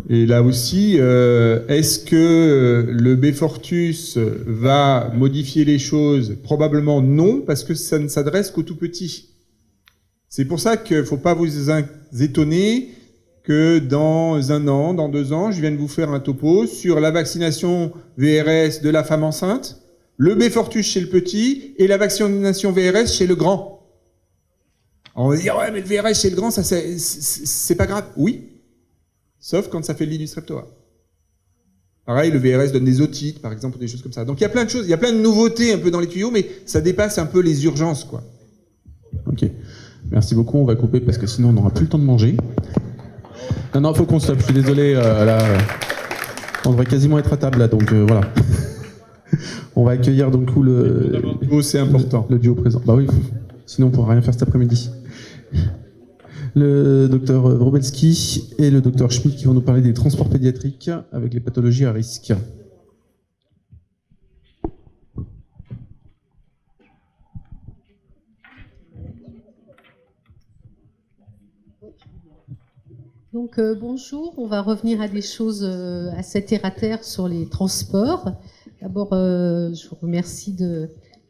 Et là aussi, est-ce que le Beyfortus va modifier les choses? Probablement non, parce que ça ne s'adresse qu'aux tout petits. C'est pour ça qu'il ne faut pas vous étonner que dans 1 an, dans 2 ans, je viens de vous faire un topo sur la vaccination VRS de la femme enceinte, le Beyfortus chez le petit et la vaccination VRS chez le grand. Alors on va dire, ouais, mais le VRS chez le grand, ça c'est pas grave. Oui, sauf quand ça fait le lit du streptoa. Pareil, le VRS donne des otites, par exemple, ou des choses comme ça. Donc il y a plein de choses, il y a plein de nouveautés un peu dans les tuyaux, mais ça dépasse un peu les urgences, quoi. Ok, merci beaucoup, on va couper parce que sinon on n'aura plus le temps de manger. Non, faut qu'on stoppe, je suis désolé, là, on devrait quasiment être à table, là, donc voilà. On va accueillir donc c'est important. le duo présent. Bah oui, sinon on pourra rien faire cet après-midi. Le docteur Wróbelski et le docteur Schmidt qui vont nous parler des transports pédiatriques avec les pathologies à risque. Donc bonjour, on va revenir à des choses assez terre-à-terre sur les transports. D'abord, je vous remercie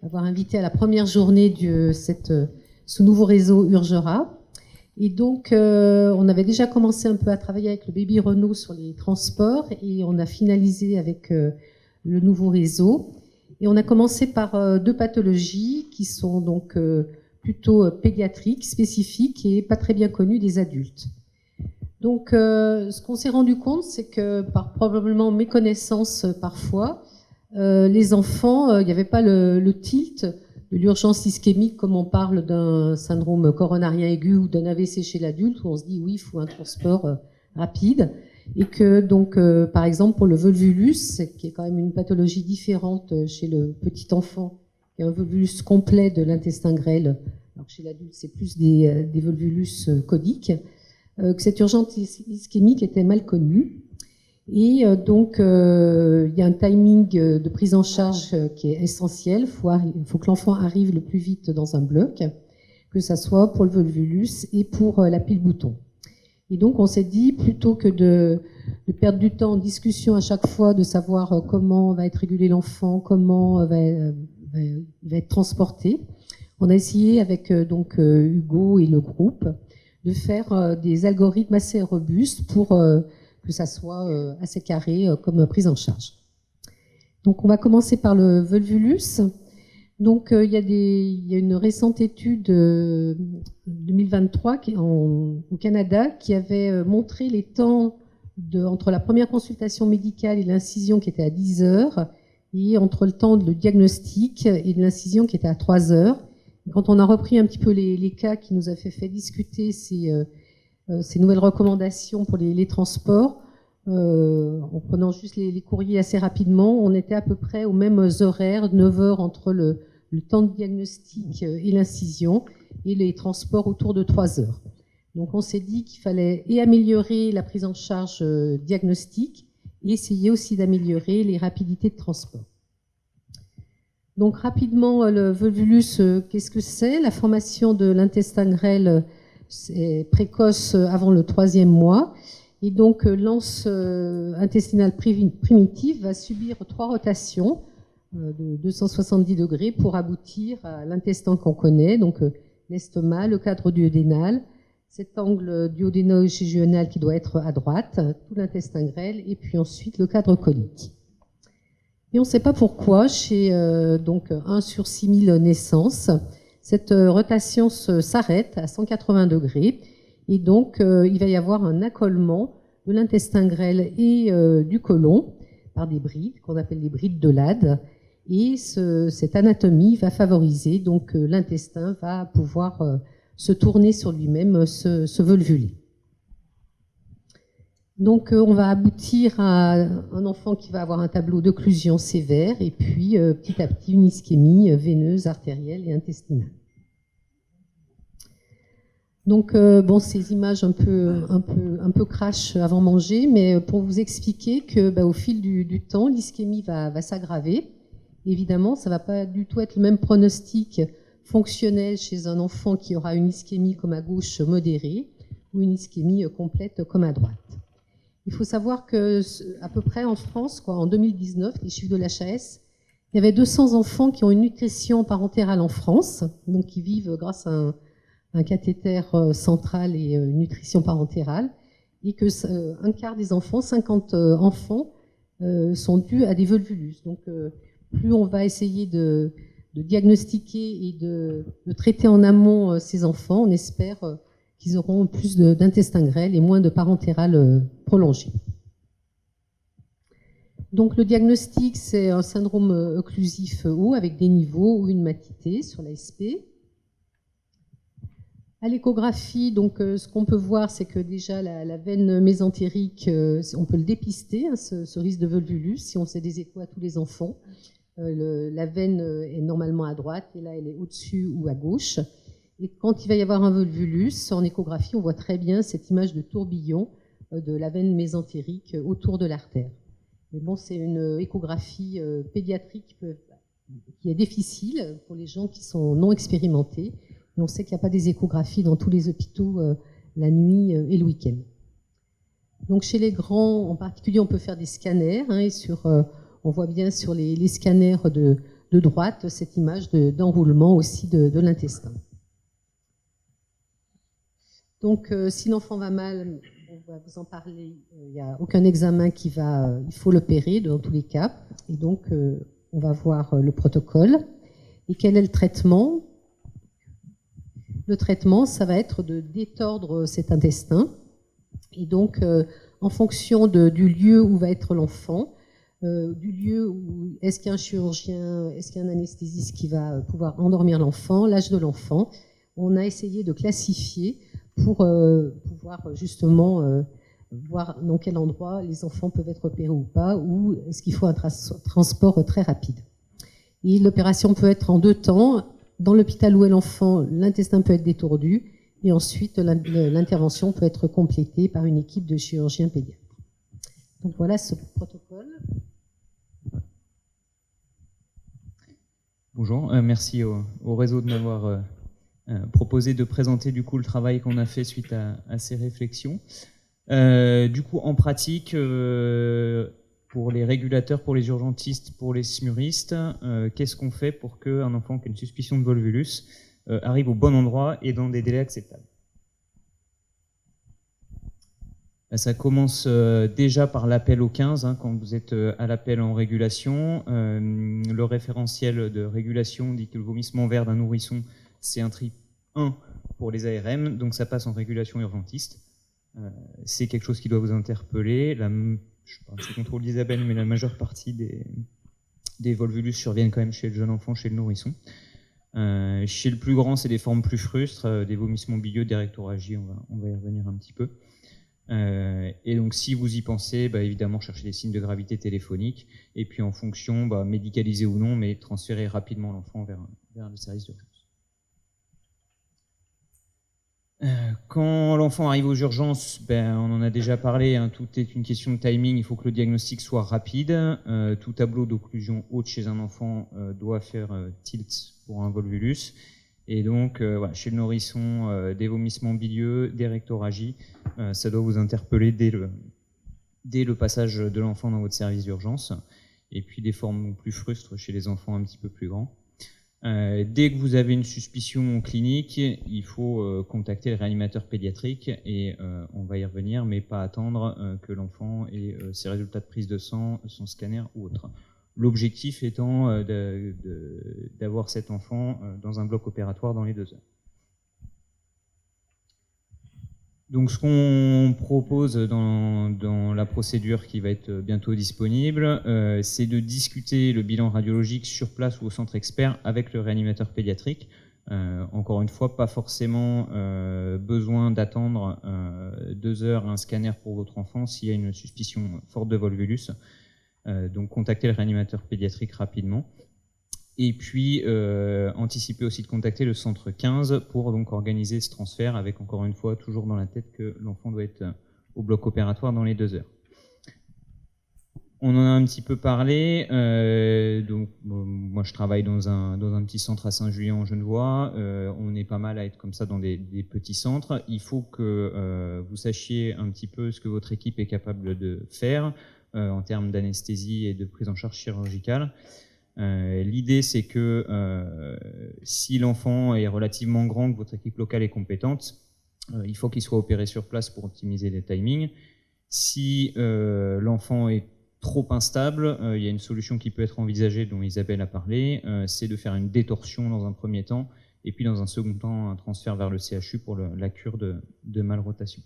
d'avoir invité à la première journée de ce nouveau réseau Urgera. Et donc, on avait déjà commencé un peu à travailler avec le Baby Renault sur les transports et on a finalisé avec le nouveau réseau. Et on a commencé par 2 pathologies qui sont donc plutôt pédiatriques, spécifiques et pas très bien connues des adultes. Donc, ce qu'on s'est rendu compte, c'est que par probablement méconnaissance parfois, les enfants, il n'y avait pas le tilt de l'urgence ischémique comme on parle d'un syndrome coronarien aigu ou d'un AVC chez l'adulte, où on se dit oui, il faut un transport rapide. Et que donc, par exemple, pour le volvulus, qui est quand même une pathologie différente chez le petit enfant, qui est un volvulus complet de l'intestin grêle, alors que chez l'adulte, c'est plus des volvulus codiques, que cette urgence ischémique était mal connue. Et donc, il y a un timing de prise en charge qui est essentiel. Il faut que l'enfant arrive le plus vite dans un bloc, que ça soit pour le volvulus et pour la pile bouton. Et donc, on s'est dit, plutôt que de perdre du temps en discussion à chaque fois, de savoir comment va être régulé l'enfant, comment il va être transporté, on a essayé avec donc Hugo et le groupe de faire des algorithmes assez robustes pour que ça soit assez carré comme prise en charge. Donc on va commencer par le volvulus. Donc il y a une récente étude 2023 au Canada qui avait montré les temps entre la première consultation médicale et l'incision qui était à 10 heures et entre le temps de le diagnostic et de l'incision qui était à 3 heures. Et quand on a repris un petit peu les cas qui nous a fait discuter ces nouvelles recommandations pour les transports, en prenant juste les courriers assez rapidement, on était à peu près aux mêmes horaires, 9 heures entre le temps de diagnostic et l'incision, et les transports autour de 3 heures. Donc on s'est dit qu'il fallait améliorer la prise en charge diagnostique et essayer aussi d'améliorer les rapidités de transport. Donc rapidement, le volvulus, qu'est-ce que c'est? La formation de l'intestin grêle est précoce avant le 3e mois. Et donc l'anse intestinale primitive va subir 3 rotations de 270 degrés pour aboutir à l'intestin qu'on connaît, donc l'estomac, le cadre duodénal, cet angle duodéno-jejunal qui doit être à droite, tout l'intestin grêle, et puis ensuite le cadre colique. Et on ne sait pas pourquoi, chez donc 1 sur 6000 naissances, cette rotation s'arrête à 180 degrés, et donc il va y avoir un accolement de l'intestin grêle et du côlon par des brides, qu'on appelle les brides de Lade, et cette anatomie va favoriser, donc l'intestin va pouvoir se tourner sur lui-même, se volvuler. Donc on va aboutir à un enfant qui va avoir un tableau d'occlusion sévère et puis petit à petit une ischémie veineuse, artérielle et intestinale. Donc bon, ces images un peu crash avant manger, mais pour vous expliquer que au fil du temps, l'ischémie va s'aggraver. Évidemment, ça va pas du tout être le même pronostic fonctionnel chez un enfant qui aura une ischémie comme à gauche modérée ou une ischémie complète comme à droite. Il faut savoir que à peu près en France, en 2019, les chiffres de l'HAS, il y avait 200 enfants qui ont une nutrition parentérale en France, donc qui vivent grâce à un cathéter central et une nutrition parentérale, et que un quart des enfants, 50 enfants, sont dus à des volvulus. Donc plus on va essayer de diagnostiquer et de traiter en amont ces enfants, on espère qu'ils auront plus d'intestin grêle et moins de parentéral prolongé. Donc le diagnostic, c'est un syndrome occlusif haut avec des niveaux ou une matité sur l'ASP. À l'échographie, donc ce qu'on peut voir, c'est que déjà la veine mésentérique, on peut le dépister, ce risque de volvulus, si on fait des échos à tous les enfants. La veine est normalement à droite et là elle est au-dessus ou à gauche. Et quand il va y avoir un volvulus, en échographie, on voit très bien cette image de tourbillon de la veine mésentérique autour de l'artère. Mais bon, c'est une échographie pédiatrique qui est difficile pour les gens qui sont non expérimentés. Et on sait qu'il n'y a pas des échographies dans tous les hôpitaux la nuit et le week-end. Donc chez les grands, en particulier, on peut faire des scanners. Et on voit bien sur les scanners de droite cette image d'enroulement aussi de l'intestin. Donc si l'enfant va mal, on va vous en parler, il n'y a aucun examen il faut l'opérer dans tous les cas. Et donc on va voir le protocole. Et quel est le traitement ? Le traitement, ça va être de détordre cet intestin. Et donc, en fonction du lieu où va être l'enfant, du lieu où est-ce qu'il y a un chirurgien, est-ce qu'il y a un anesthésiste qui va pouvoir endormir l'enfant, l'âge de l'enfant, on a essayé de classifier pour pouvoir justement voir dans quel endroit les enfants peuvent être opérés ou pas, ou est-ce qu'il faut un transport très rapide. Et l'opération peut être en 2 temps. Dans l'hôpital où est l'enfant, l'intestin peut être détordu et ensuite l'intervention peut être complétée par une équipe de chirurgiens pédiatres. Donc voilà ce protocole. Bonjour, merci au réseau de m'avoir proposé de présenter du coup le travail qu'on a fait suite à ces réflexions. Du coup, en pratique, pour les régulateurs, pour les urgentistes, pour les SMURistes, qu'est-ce qu'on fait pour qu'un enfant qui a une suspicion de volvulus arrive au bon endroit et dans des délais acceptables? Ça commence déjà par l'appel au 15, quand vous êtes à l'appel en régulation. Le référentiel de régulation dit que le vomissement vert d'un nourrisson, c'est un tri 1 pour les ARM, donc ça passe en régulation urgentiste. C'est quelque chose qui doit vous interpeller. Je ne sais pas, c'est le contrôle d'Isabelle, mais la majeure partie des volvulus surviennent quand même chez le jeune enfant, chez le nourrisson. Chez le plus grand, c'est des formes plus frustres, des vomissements bilieux, des rectorragies, on va y revenir un petit peu. Et donc si vous y pensez, évidemment cherchez des signes de gravité téléphonique, et puis en fonction, médicaliser ou non, mais transférer rapidement l'enfant vers le service d'urgence. Quand l'enfant arrive aux urgences, on en a déjà parlé, hein, tout est une question de timing, il faut que le diagnostic soit rapide. Tout tableau d'occlusion haute chez un enfant doit faire tilt pour un volvulus. Et donc, chez le nourrisson, des vomissements bilieux, des rectorragies, ça doit vous interpeller dès le passage de l'enfant dans votre service d'urgence. Et puis des formes plus frustres chez les enfants un petit peu plus grands. Dès que vous avez une suspicion clinique, il faut contacter le réanimateur pédiatrique et on va y revenir, mais pas attendre que l'enfant ait ses résultats de prise de sang, son scanner ou autre. L'objectif étant d'avoir cet enfant dans un bloc opératoire dans les 2 heures. Donc ce qu'on propose dans la procédure qui va être bientôt disponible, c'est de discuter le bilan radiologique sur place ou au centre expert avec le réanimateur pédiatrique. Encore une fois, pas forcément besoin d'attendre 2 heures un scanner pour votre enfant s'il y a une suspicion forte de volvulus. Donc contacter le réanimateur pédiatrique rapidement. Et puis anticiper aussi de contacter le centre 15 pour donc organiser ce transfert avec, encore une fois, toujours dans la tête que l'enfant doit être au bloc opératoire dans les 2 heures. On en a un petit peu parlé. Moi, je travaille dans un petit centre à Saint-Julien en Genevois. On est pas mal à être comme ça dans des petits centres. Il faut que vous sachiez un petit peu ce que votre équipe est capable de faire en termes d'anesthésie et de prise en charge chirurgicale. L'idée, c'est que si l'enfant est relativement grand, que votre équipe locale est compétente, il faut qu'il soit opéré sur place pour optimiser les timings. Si l'enfant est trop instable, il y a une solution qui peut être envisagée, dont Isabelle a parlé, c'est de faire une détorsion dans un premier temps, et puis dans un second temps, un transfert vers le CHU pour la cure de malrotation.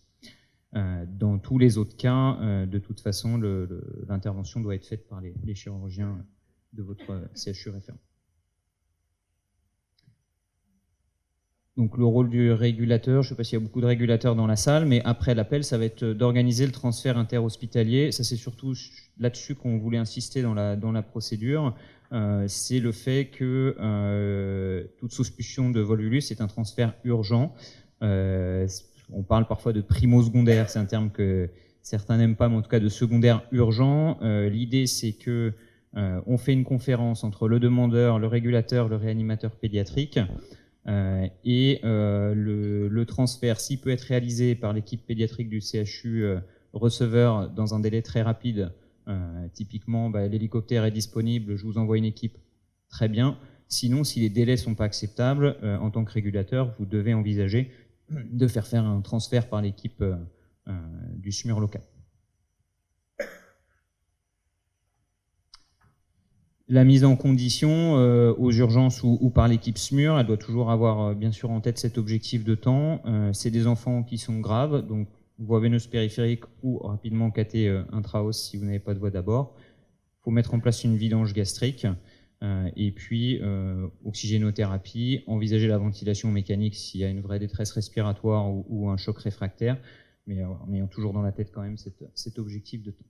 Dans tous les autres cas, de toute façon, l'intervention doit être faite par les chirurgiens de votre CHU référent. Donc le rôle du régulateur, je ne sais pas s'il y a beaucoup de régulateurs dans la salle, mais après l'appel, ça va être d'organiser le transfert interhospitalier. Ça, c'est surtout là-dessus qu'on voulait insister dans la procédure. C'est le fait que toute suspicion de volvulus est un transfert urgent. On parle parfois de primo-secondaire, c'est un terme que certains n'aiment pas, mais en tout cas de secondaire urgent. L'idée, c'est que on fait une conférence entre le demandeur, le régulateur, le réanimateur pédiatrique, et le transfert, s'il peut être réalisé par l'équipe pédiatrique du CHU receveur dans un délai très rapide, typiquement l'hélicoptère est disponible, je vous envoie une équipe, très bien. Sinon, si les délais ne sont pas acceptables, en tant que régulateur, vous devez envisager de faire un transfert par l'équipe du SMUR local. La mise en condition aux urgences ou par l'équipe SMUR, elle doit toujours avoir bien sûr en tête cet objectif de temps. C'est des enfants qui sont graves, donc voie veineuse périphérique ou rapidement cathé intraos si vous n'avez pas de voie d'abord. Il faut mettre en place une vidange gastrique et puis oxygénothérapie, envisager la ventilation mécanique s'il y a une vraie détresse respiratoire ou un choc réfractaire, mais en ayant toujours dans la tête quand même cet objectif de temps.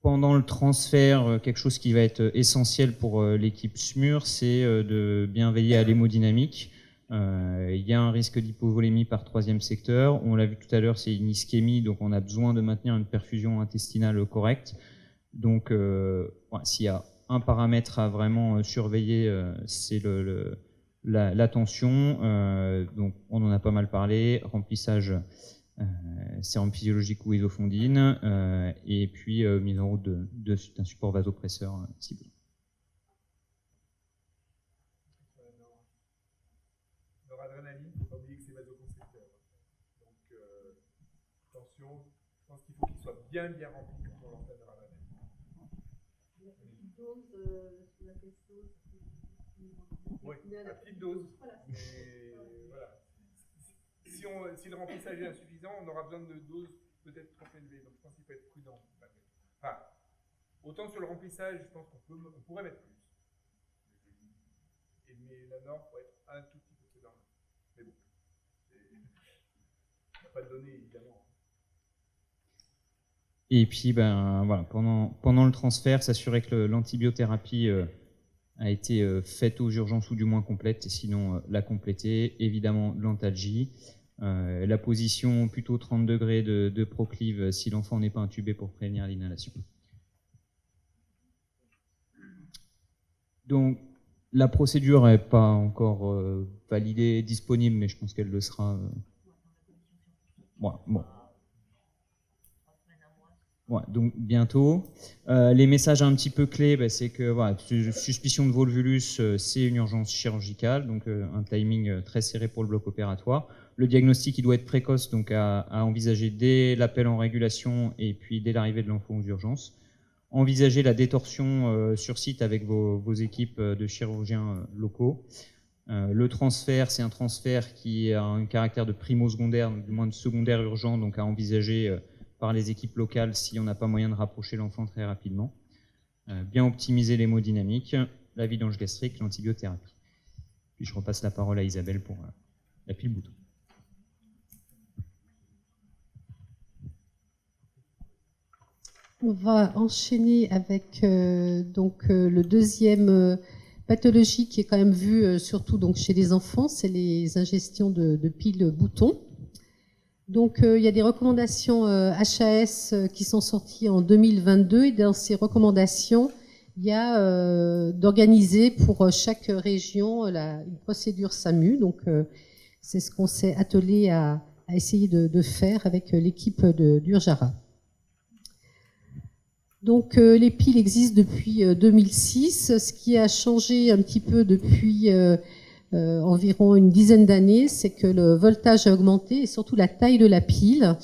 Pendant le transfert, quelque chose qui va être essentiel pour l'équipe SMUR, c'est de bien veiller à l'hémodynamique. Il y a un risque d'hypovolémie par 3e secteur. On l'a vu tout à l'heure, c'est une ischémie, donc on a besoin de maintenir une perfusion intestinale correcte. Donc, s'il y a un paramètre à vraiment surveiller, c'est la tension. Donc, on en a pas mal parlé. Remplissage sérum physiologique ou isofondine, et puis mise en route d'un support vasopresseur si besoin. Noradrénaline, il ne faut pas oublier que c'est vasoconstricteur. Donc attention, je pense qu'il faut qu'il soit bien rempli quand on lance la noradrénaline. Oui, à petite dose. Mais voilà. Si le remplissage est insuffisant, on aura besoin de doses peut-être trop élevées. Donc je pense qu'il faut être prudent. Enfin, Autant sur le remplissage, je pense qu'on pourrait mettre plus. Mais la norme pourrait être un tout petit peu plus norme. Mais bon, on n'a pas de données, évidemment. Et puis, ben, voilà, pendant le transfert, s'assurer que l'antibiothérapie a été faite aux urgences ou du moins complète, et sinon la compléter. Évidemment, l'antalgie. La position plutôt 30 degrés de proclive si l'enfant n'est pas intubé pour prévenir l'inhalation. Donc, la procédure n'est pas encore validée, disponible, mais je pense qu'elle le sera. Bon. Ouais, donc bientôt. Les messages un petit peu clés, c'est que voilà, suspicion de volvulus, c'est une urgence chirurgicale, donc un timing très serré pour le bloc opératoire. Le diagnostic, il doit être précoce, donc à envisager dès l'appel en régulation et puis dès l'arrivée de l'enfant aux urgences. Envisager la détorsion sur site avec vos équipes de chirurgiens locaux. Le transfert, c'est un transfert qui a un caractère de primo-secondaire, du moins de secondaire urgent, donc à envisager par les équipes locales si on n'a pas moyen de rapprocher l'enfant très rapidement. Bien optimiser l'hémodynamique, la vidange gastrique, l'antibiothérapie. Puis je repasse la parole à Isabelle pour la pile bouton. On va enchaîner avec le deuxième pathologie qui est quand même vue surtout donc, chez les enfants, c'est les ingestions de piles boutons. Donc il y a des recommandations HAS qui sont sorties en 2022 et dans ces recommandations, il y a d'organiser pour chaque région une procédure SAMU. Donc c'est ce qu'on s'est attelé à essayer de faire avec l'équipe d'Urjara. Donc les piles existent depuis 2006. Ce qui a changé un petit peu depuis environ une dizaine d'années, c'est que le voltage a augmenté et surtout la taille de la pile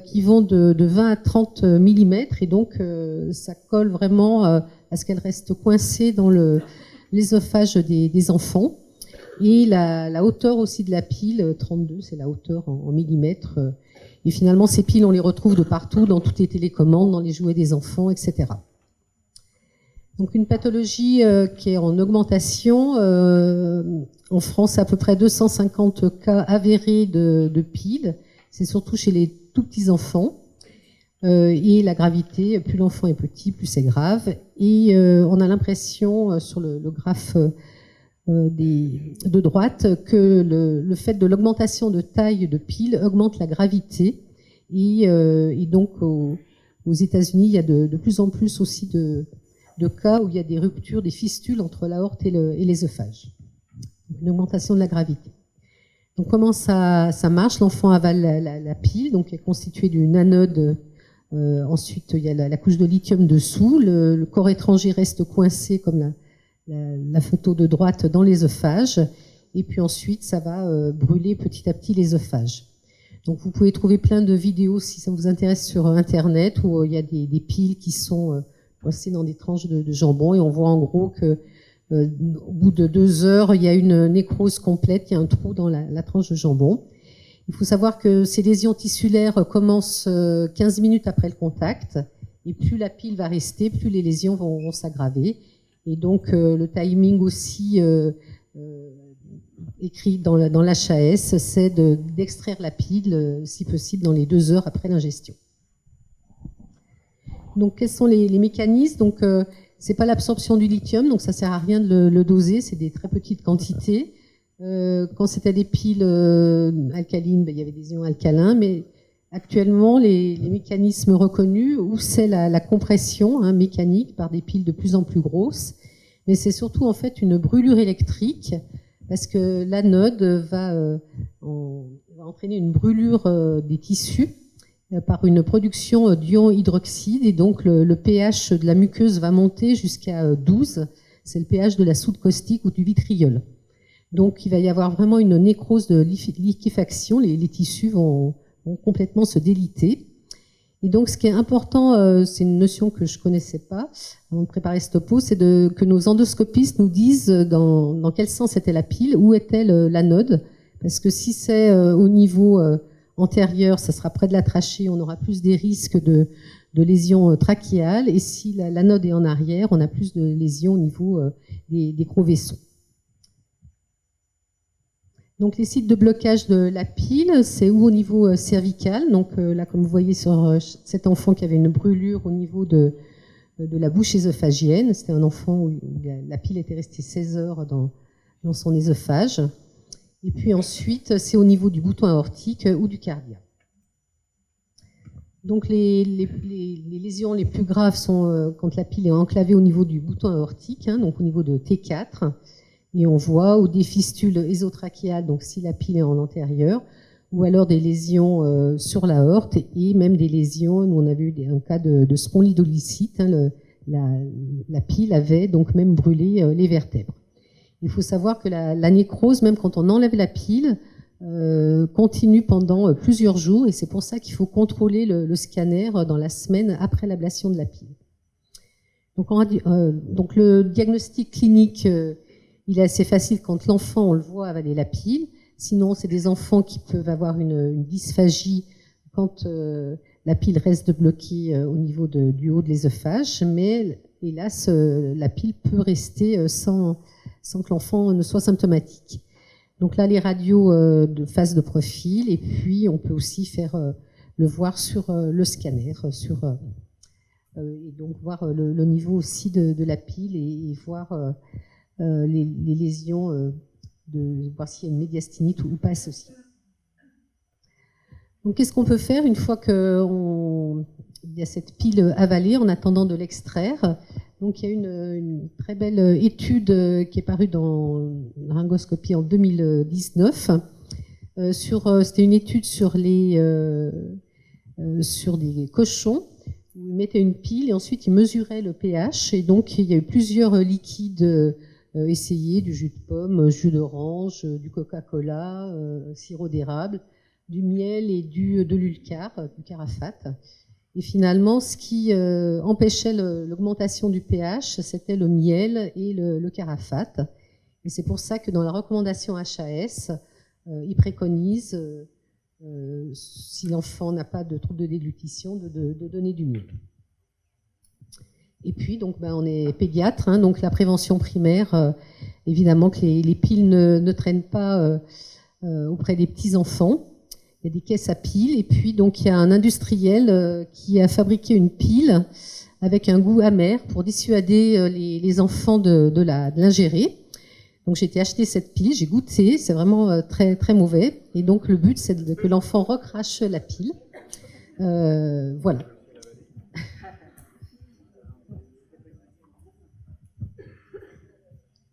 qui vont de 20 à 30 mm et donc ça colle vraiment à ce qu'elle reste coincée dans l'ésophage des enfants. Et la hauteur aussi de la pile, 32, c'est la hauteur en millimètres. Et finalement, ces piles, on les retrouve de partout, dans toutes les télécommandes, dans les jouets des enfants, etc. Donc une pathologie qui est en augmentation. En France, à peu près 250 cas avérés de piles. C'est surtout chez les tout petits enfants. Et la gravité, plus l'enfant est petit, plus c'est grave. Et on a l'impression, sur le graphe de droite, que le fait de l'augmentation de taille de piles augmente la gravité. Et donc, aux États-Unis, il y a de plus en plus aussi de cas où il y a des ruptures, des fistules entre l'aorte et l'œsophage. Une augmentation de la gravité. Donc, comment ça marche? L'enfant avale la pile, donc est constituée d'une anode. Ensuite, il y a la couche de lithium dessous. Le corps étranger reste coincé comme la photo de droite dans l'œsophage. Et puis ensuite, ça va brûler petit à petit l'œsophage. Donc, vous pouvez trouver plein de vidéos si ça vous intéresse sur Internet où il y a des piles qui sont coincées dans des tranches de jambon et on voit en gros que au bout de 2 heures, il y a une nécrose complète, il y a un trou dans la tranche de jambon. Il faut savoir que ces lésions tissulaires commencent 15 minutes après le contact et plus la pile va rester, plus les lésions vont s'aggraver. Et donc le timing aussi écrit dans l'HAS, c'est d'extraire la pile, si possible, dans les 2 heures après l'ingestion. Donc quels sont les mécanismes? Donc c'est pas l'absorption du lithium, donc ça sert à rien de le doser, c'est des très petites quantités. Quand c'était des piles alcalines, il y avait des ions alcalins, mais actuellement les mécanismes reconnus, où c'est la compression mécanique par des piles de plus en plus grosses, mais c'est surtout en fait une brûlure électrique, parce que l'anode va entraîner une brûlure des tissus par une production d'ions hydroxyde, et donc le pH de la muqueuse va monter jusqu'à 12, c'est le pH de la soude caustique ou du vitriol. Donc il va y avoir vraiment une nécrose de liquéfaction, les tissus vont complètement se déliter. Et donc ce qui est important, c'est une notion que je connaissais pas avant de préparer ce topo, c'est que nos endoscopistes nous disent dans quel sens était la pile, où était l'anode, parce que si c'est au niveau antérieur, ça sera près de la trachée, on aura plus des risques de lésions trachéales, et si l'anode est en arrière, on a plus de lésions au niveau des gros vaisseaux. Donc les sites de blocage de la pile, c'est ou au niveau cervical, donc là comme vous voyez sur cet enfant qui avait une brûlure au niveau de la bouche ésophagienne, c'était un enfant où la pile était restée 16 heures dans son œsophage, et puis ensuite c'est au niveau du bouton aortique ou du cardia. Donc les lésions les plus graves sont quand la pile est enclavée au niveau du bouton aortique, donc au niveau de T4, et on voit ou des fistules ésotrachéales, donc si la pile est en antérieur, ou alors des lésions sur l'aorte, et même des lésions, nous on a vu un cas de spondylolycite, la pile avait donc même brûlé les vertèbres. Il faut savoir que la nécrose, même quand on enlève la pile, continue pendant plusieurs jours, et c'est pour ça qu'il faut contrôler le scanner dans la semaine après l'ablation de la pile. Donc le diagnostic clinique, il est assez facile quand l'enfant, on le voit avaler la pile. Sinon, c'est des enfants qui peuvent avoir une dysphagie quand la pile reste bloquée au niveau du haut de l'œsophage, mais hélas, la pile peut rester sans que l'enfant ne soit symptomatique. Donc là, les radios de face de profil, et puis on peut aussi faire le voir sur le scanner, et donc voir le niveau aussi de la pile et voir les lésions, voir s'il y a une médiastinite ou pas associée. Donc qu'est-ce qu'on peut faire une fois qu'il y a cette pile avalée en attendant de l'extraire? Donc il y a une très belle étude qui est parue dans Laryngoscopie en 2019. C'était une étude sur des cochons où ils mettaient une pile et ensuite ils mesuraient le pH. Et donc il y a eu plusieurs liquides essayés, du jus de pomme, jus d'orange, du Coca-Cola, sirop d'érable, du miel et de l'ulcar, du carafate. Et finalement, ce qui empêchait l'augmentation du pH, c'était le miel et le carafate. Et c'est pour ça que dans la recommandation HAS, ils préconisent, si l'enfant n'a pas de trouble de déglutition, de donner du miel. Et puis, donc, on est pédiatre, donc la prévention primaire, évidemment que les piles ne traînent pas auprès des petits-enfants. Il y a des caisses à piles, et puis donc il y a un industriel qui a fabriqué une pile avec un goût amer pour dissuader les enfants de l'ingérer. Donc j'ai été acheter cette pile, j'ai goûté, c'est vraiment très très mauvais. Et donc le but c'est que l'enfant recrache la pile. Voilà.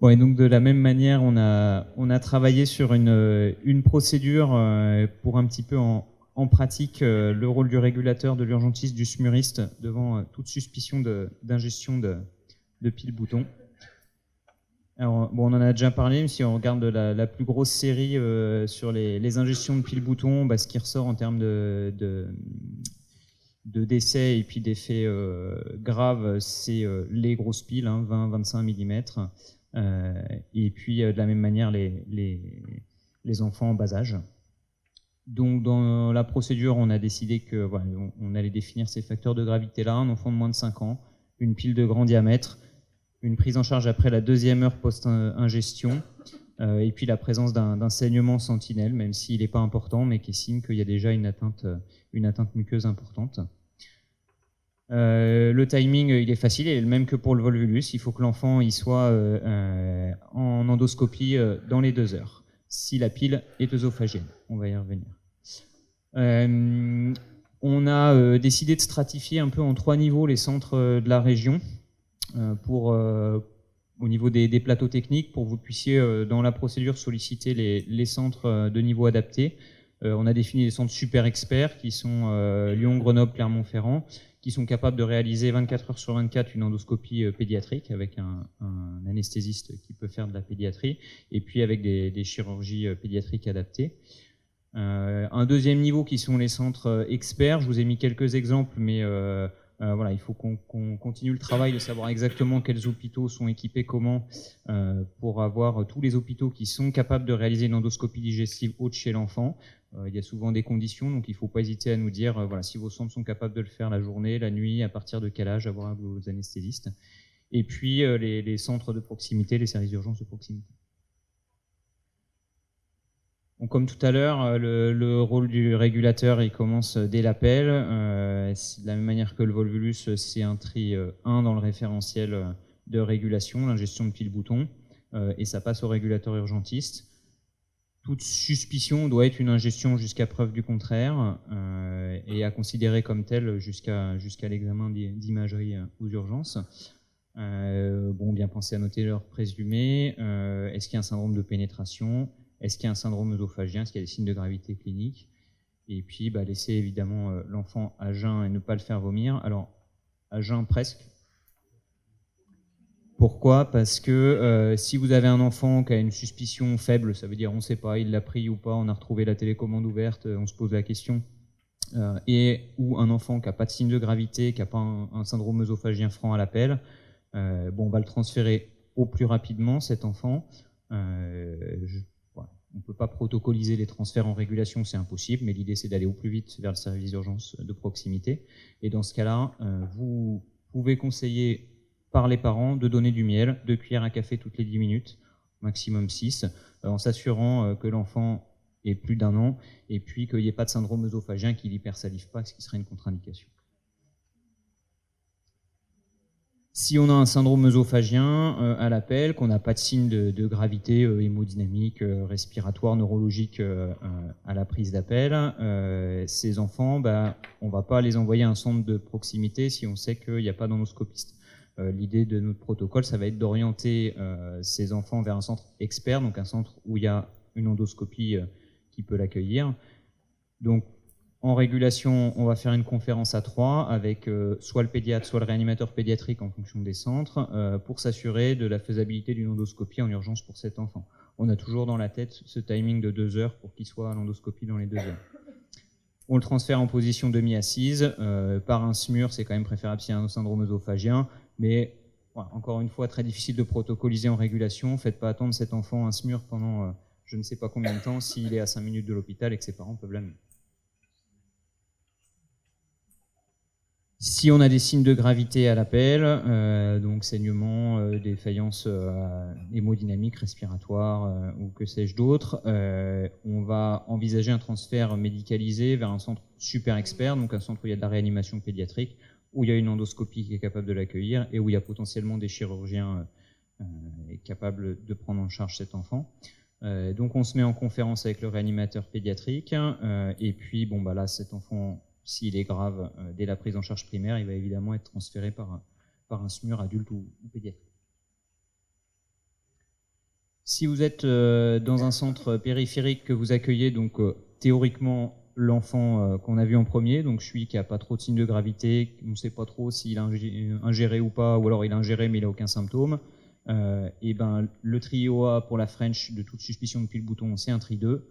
Bon, et donc de la même manière, on a travaillé sur une procédure pour un petit peu en pratique le rôle du régulateur, de l'urgentiste, du smuriste devant toute suspicion d'ingestion de piles boutons. Alors, bon, on en a déjà parlé, mais si on regarde la plus grosse série sur les ingestions de piles boutons, ce qui ressort en termes de décès et puis d'effets graves, c'est les grosses piles, 20-25 mm. Et puis de la même manière les enfants en bas âge. Donc dans la procédure, on a décidé que voilà, on allait définir ces facteurs de gravité là, un enfant de moins de 5 ans, une pile de grand diamètre, une prise en charge après la 2e heure post-ingestion, et puis la présence d'un saignement sentinelle, même s'il n'est pas important, mais qui est signe qu'il y a déjà une atteinte muqueuse importante. Le timing, il est facile, il est le même que pour le volvulus. Il faut que l'enfant il soit en endoscopie dans les 2 heures, si la pile est œsophagienne. On va y revenir. On a décidé de stratifier un peu en 3 niveaux les centres de la région au niveau des plateaux techniques, pour que vous puissiez, dans la procédure, solliciter les centres de niveau adapté. On a défini des centres super experts qui sont Lyon, Grenoble, Clermont-Ferrand, qui sont capables de réaliser 24 heures sur 24 une endoscopie pédiatrique avec un anesthésiste qui peut faire de la pédiatrie, et puis avec des chirurgies pédiatriques adaptées. Un 2e niveau qui sont les centres experts. Je vous ai mis quelques exemples, mais Voilà, il faut qu'on continue le travail de savoir exactement quels hôpitaux sont équipés comment pour avoir tous les hôpitaux qui sont capables de réaliser une endoscopie digestive haute chez l'enfant. Il y a souvent des conditions, donc il ne faut pas hésiter à nous dire voilà, si vos centres sont capables de le faire la journée, la nuit, à partir de quel âge, avoir vos anesthésistes. Et puis les centres de proximité, les services d'urgence de proximité. Donc, comme tout à l'heure, le rôle du régulateur, il commence dès l'appel. De la même manière que le volvulus, c'est un tri 1 dans le référentiel de régulation, l'ingestion de pile-bouton, et ça passe au régulateur urgentiste. Toute suspicion doit être une ingestion jusqu'à preuve du contraire et à considérer comme telle jusqu'à l'examen d'imagerie aux urgences. Bien penser à noter l'heure présumée. Est-ce qu'il y a un syndrome de pénétration? Est-ce qu'il y a un syndrome œsophagien? Est-ce qu'il y a des signes de gravité clinique? Et puis, laisser évidemment l'enfant à jeun et ne pas le faire vomir. Alors, à jeun presque. Pourquoi? Parce que si vous avez un enfant qui a une suspicion faible, ça veut dire on ne sait pas, il l'a pris ou pas, on a retrouvé la télécommande ouverte, on se pose la question, ou un enfant qui n'a pas de signe de gravité, qui n'a pas un syndrome œsophagien franc à l'appel, on va le transférer au plus rapidement, cet enfant. On ne peut pas protocoliser les transferts en régulation, c'est impossible, mais l'idée c'est d'aller au plus vite vers le service d'urgence de proximité. Et dans ce cas-là, vous pouvez conseiller par les parents de donner du miel, 2 cuillères à café toutes les 10 minutes, maximum 6, en s'assurant que l'enfant ait plus d'1 an, et puis qu'il n'y ait pas de syndrome œsophagien, qu'il hypersalive pas, ce qui serait une contre-indication. Si on a un syndrome œsophagien à l'appel, qu'on n'a pas de signe de gravité hémodynamique, respiratoire, neurologique à la prise d'appel, ces enfants, on ne va pas les envoyer à un centre de proximité si on sait qu'il n'y a pas d'endoscopiste. L'idée de notre protocole, ça va être d'orienter ces enfants vers un centre expert, donc un centre où il y a une endoscopie qui peut l'accueillir. Donc, en régulation, on va faire une conférence à 3 avec soit le pédiatre, soit le réanimateur pédiatrique en fonction des centres pour s'assurer de la faisabilité d'une endoscopie en urgence pour cet enfant. On a toujours dans la tête ce timing de 2 heures pour qu'il soit à l'endoscopie dans les 2 heures. On le transfère en position demi-assise. Par un SMUR, c'est quand même préférable s'il y a un syndrome œsophagien, mais voilà, encore une fois, très difficile de protocoliser en régulation. Faites pas attendre cet enfant un SMUR pendant je ne sais pas combien de temps s'il est à 5 minutes de l'hôpital et que ses parents peuvent l'amener. Si on a des signes de gravité à l'appel, donc saignement, défaillance hémodynamique, respiratoire ou que sais-je d'autre, on va envisager un transfert médicalisé vers un centre super expert, donc un centre où il y a de la réanimation pédiatrique, où il y a une endoscopie qui est capable de l'accueillir et où il y a potentiellement des chirurgiens capables de prendre en charge cet enfant. Donc on se met en conférence avec le réanimateur pédiatrique et puis là cet enfant, s'il est grave, dès la prise en charge primaire, il va évidemment être transféré par un SMUR adulte ou pédiatrique. Si vous êtes dans un centre périphérique que vous accueillez, donc théoriquement l'enfant qu'on a vu en premier, donc celui qui n'a pas trop de signes de gravité, on ne sait pas trop s'il a ingéré ou pas, ou alors il a ingéré mais il n'a aucun symptôme, le tri OA pour la French de toute suspicion de pile-bouton, c'est un tri 2,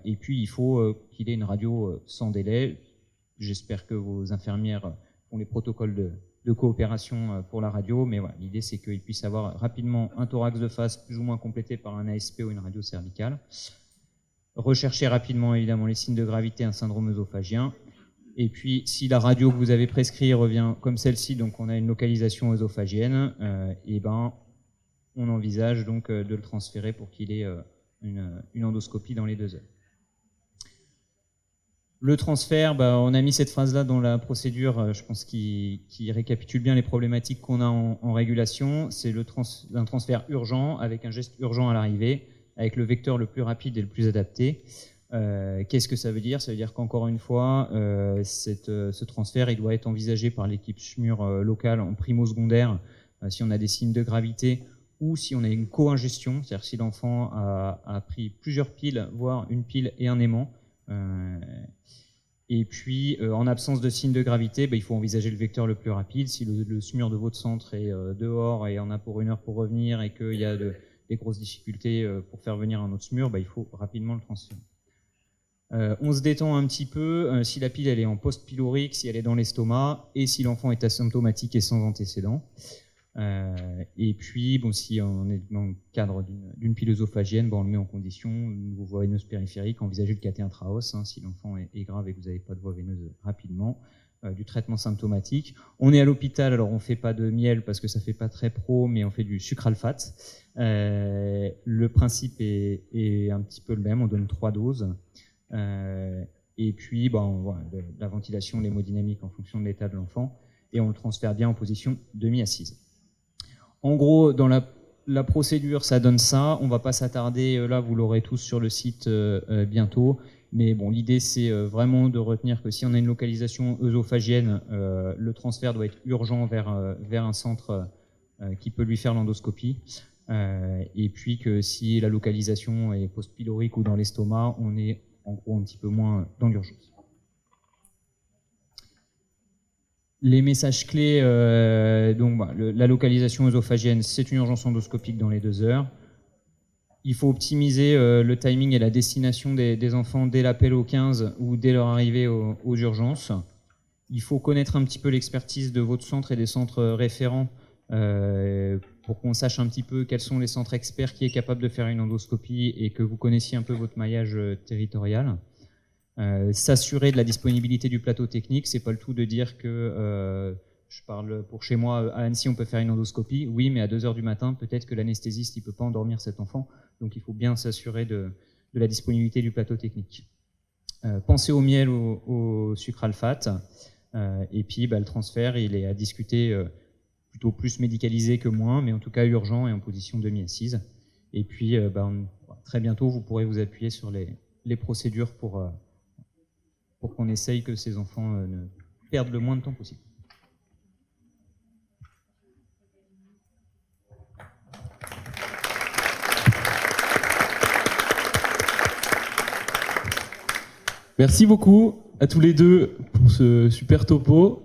et puis il faut qu'il ait une radio sans délai. J'espère que vos infirmières font les protocoles de coopération pour la radio, mais voilà, l'idée c'est qu'ils puissent avoir rapidement un thorax de face plus ou moins complété par un ASP ou une radio cervicale. Recherchez rapidement évidemment les signes de gravité, un syndrome œsophagien. Et puis si la radio que vous avez prescrite revient comme celle-ci, donc on a une localisation œsophagienne, on envisage donc de le transférer pour qu'il ait une endoscopie dans les 2 heures. Le transfert, on a mis cette phrase-là dans la procédure, je pense qui récapitule bien les problématiques qu'on a en régulation. C'est un transfert urgent, avec un geste urgent à l'arrivée, avec le vecteur le plus rapide et le plus adapté. Qu'est-ce que ça veut dire? Ça veut dire qu'encore une fois, ce transfert il doit être envisagé par l'équipe SMUR locale en primo-secondaire, si on a des signes de gravité, ou si on a une co-ingestion, c'est-à-dire si l'enfant a pris plusieurs piles, voire une pile et un aimant. Et puis, en absence de signe de gravité, il faut envisager le vecteur le plus rapide. Si le SMUR de votre centre est dehors et en a pour 1 heure pour revenir et qu'il y a des grosses difficultés pour faire venir un autre SMUR, il faut rapidement le transférer. On se détend un petit peu si la pile elle est en post-pylorique, si elle est dans l'estomac, et si l'enfant est asymptomatique et sans antécédent. Et puis, bon, si on est dans le cadre d'une pile œsophagienne, bon, on le met en condition, une voie veineuse périphérique, envisager le cathé intra-os, hein, si l'enfant est grave et que vous n'avez pas de voie veineuse rapidement, du traitement symptomatique. On est à l'hôpital, alors on ne fait pas de miel parce que ça ne fait pas très pro, mais on fait du sucralfate. Le principe est un petit peu le même, on donne 3 doses. Et puis, bon, voilà, la ventilation, l'hémodynamique en fonction de l'état de l'enfant, et on le transfère bien en position demi-assise. En gros, dans la procédure, ça donne ça. On ne va pas s'attarder, là, vous l'aurez tous sur le site bientôt. Mais bon, l'idée, c'est vraiment de retenir que si on a une localisation œsophagienne, le transfert doit être urgent vers un centre qui peut lui faire l'endoscopie. Et puis que si la localisation est post-pylorique ou dans l'estomac, on est en gros un petit peu moins dans l'urgence. Les messages clés, donc la localisation œsophagienne, c'est une urgence endoscopique dans les 2 heures. Il faut optimiser le timing et la destination des enfants dès l'appel au 15 ou dès leur arrivée aux urgences. Il faut connaître un petit peu l'expertise de votre centre et des centres référents pour qu'on sache un petit peu quels sont les centres experts qui est capable de faire une endoscopie et que vous connaissiez un peu votre maillage territorial. S'assurer de la disponibilité du plateau technique, c'est pas le tout de dire que je parle pour chez moi, à Annecy on peut faire une endoscopie, oui, mais à 2 heures du matin, peut-être que l'anesthésiste il peut pas endormir cet enfant, donc il faut bien s'assurer de la disponibilité du plateau technique. Pensez au miel, au sucralfate, et puis le transfert il est à discuter plutôt plus médicalisé que moins, mais en tout cas urgent et en position demi-assise. Et puis très bientôt vous pourrez vous appuyer sur les procédures pour qu'on essaye que ces enfants ne perdent le moins de temps possible. Merci beaucoup à tous les deux pour ce super topo.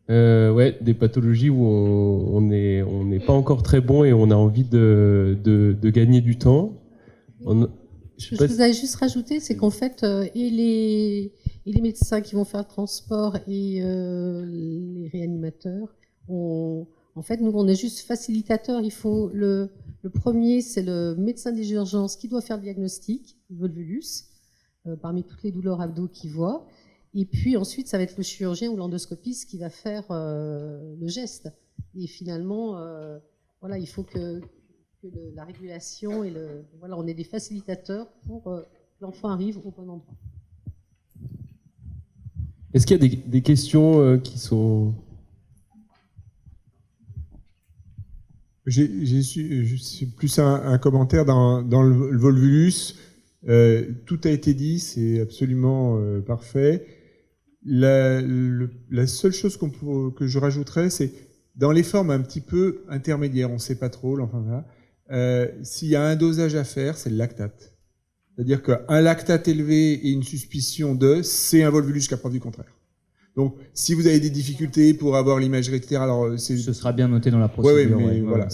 Ouais, des pathologies où on n'est pas encore très bon et on a envie de gagner du temps. Ce que je voudrais juste rajouter, c'est qu'en fait, et les médecins qui vont faire le transport et les réanimateurs, en fait, nous, on est juste facilitateurs. Il faut le premier, c'est le médecin des urgences qui doit faire le diagnostic, le volvulus, parmi toutes les douleurs abdos qu'il voit. Et puis ensuite, ça va être le chirurgien ou l'endoscopiste qui va faire le geste. Et finalement, voilà, il faut que la régulation et voilà, on est des facilitateurs pour que l'enfant arrive au bon endroit. Est-ce qu'il y a des questions qui sont... C'est plus un commentaire dans le volvulus. Tout a été dit, c'est absolument parfait. La seule chose que je rajouterais, c'est dans les formes un petit peu intermédiaires, on ne sait pas trop, enfin voilà. S'il y a un dosage à faire, c'est le lactate. C'est-à-dire qu'un lactate élevé et une suspicion c'est un volvulus jusqu'à preuve du contraire. Donc, si vous avez des difficultés pour avoir l'imagerie, etc., alors ce sera bien noté dans la procédure. Ouais, mais voilà.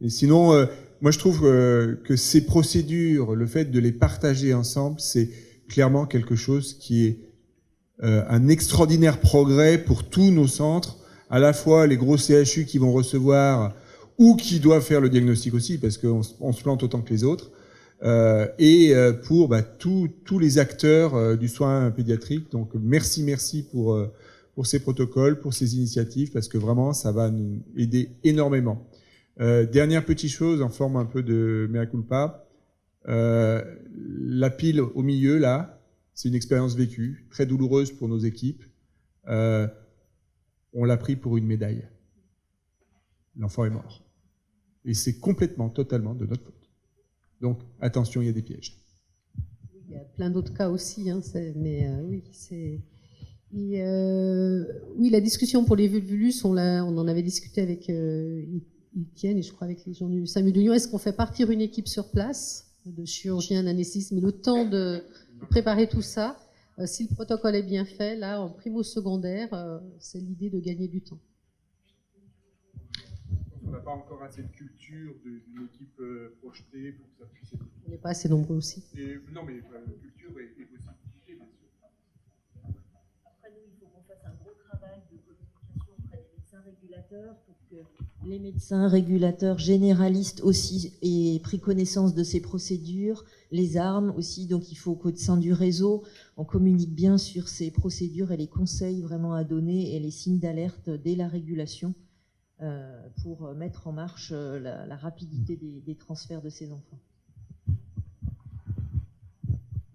Et sinon, moi je trouve que ces procédures, le fait de les partager ensemble, c'est clairement quelque chose qui est un extraordinaire progrès pour tous nos centres, à la fois les gros CHU qui vont recevoir ou qui doivent faire le diagnostic aussi, parce qu'on se plante autant que les autres, et pour tous les acteurs du soin pédiatrique. Donc merci pour ces protocoles, pour ces initiatives, parce que vraiment ça va nous aider énormément. Dernière petite chose, en forme un peu de mea culpa, la pile au milieu là, c'est une expérience vécue, très douloureuse pour nos équipes. On l'a pris pour une médaille. L'enfant est mort. Et c'est totalement de notre faute. Donc, attention, il y a des pièges. Il y a plein d'autres cas aussi, hein, oui, c'est... oui, la discussion pour les volvulus, on en avait discuté avec Etienne et je crois avec les gens du SAMU de Lyon. Est-ce qu'on fait partir une équipe sur place, de chirurgiens, d'anesthésistes, mais le temps de préparer tout ça, si le protocole est bien fait, là, en primo-secondaire, c'est l'idée de gagner du temps. On n'a pas encore assez de culture d'une équipe projetée pour que ça puisse être... On n'est pas assez nombreux aussi. Non, mais la culture est régulateurs, pour que les médecins régulateurs généralistes aussi aient pris connaissance de ces procédures, les armes aussi. Donc il faut qu'au sein du réseau, on communique bien sur ces procédures et les conseils vraiment à donner et les signes d'alerte dès la régulation pour mettre en marche la rapidité des transferts de ces enfants.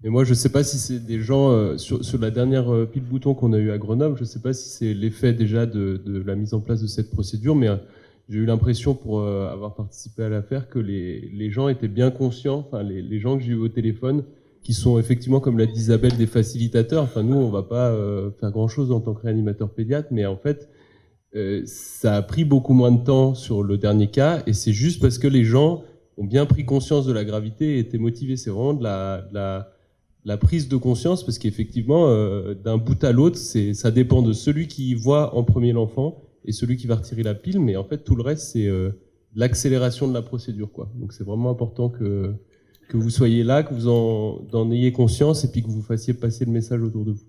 Et moi, je ne sais pas si c'est des gens, sur la dernière pile bouton qu'on a eue à Grenoble, je ne sais pas si c'est l'effet déjà de la mise en place de cette procédure, mais j'ai eu l'impression, pour avoir participé à l'affaire, que les gens étaient bien conscients, enfin les gens que j'ai eu au téléphone, qui sont effectivement, comme l'a dit Isabelle, des facilitateurs. Enfin, nous, on ne va pas faire grand-chose en tant que réanimateur pédiatre, mais en fait, ça a pris beaucoup moins de temps sur le dernier cas, et c'est juste parce que les gens ont bien pris conscience de la gravité et étaient motivés. C'est vraiment de la prise de conscience, parce qu'effectivement, d'un bout à l'autre, ça dépend de celui qui voit en premier l'enfant et celui qui va retirer la pile, mais en fait, tout le reste, c'est l'accélération de la procédure, quoi. Donc c'est vraiment important que vous soyez là, que vous en ayez conscience, et puis que vous fassiez passer le message autour de vous.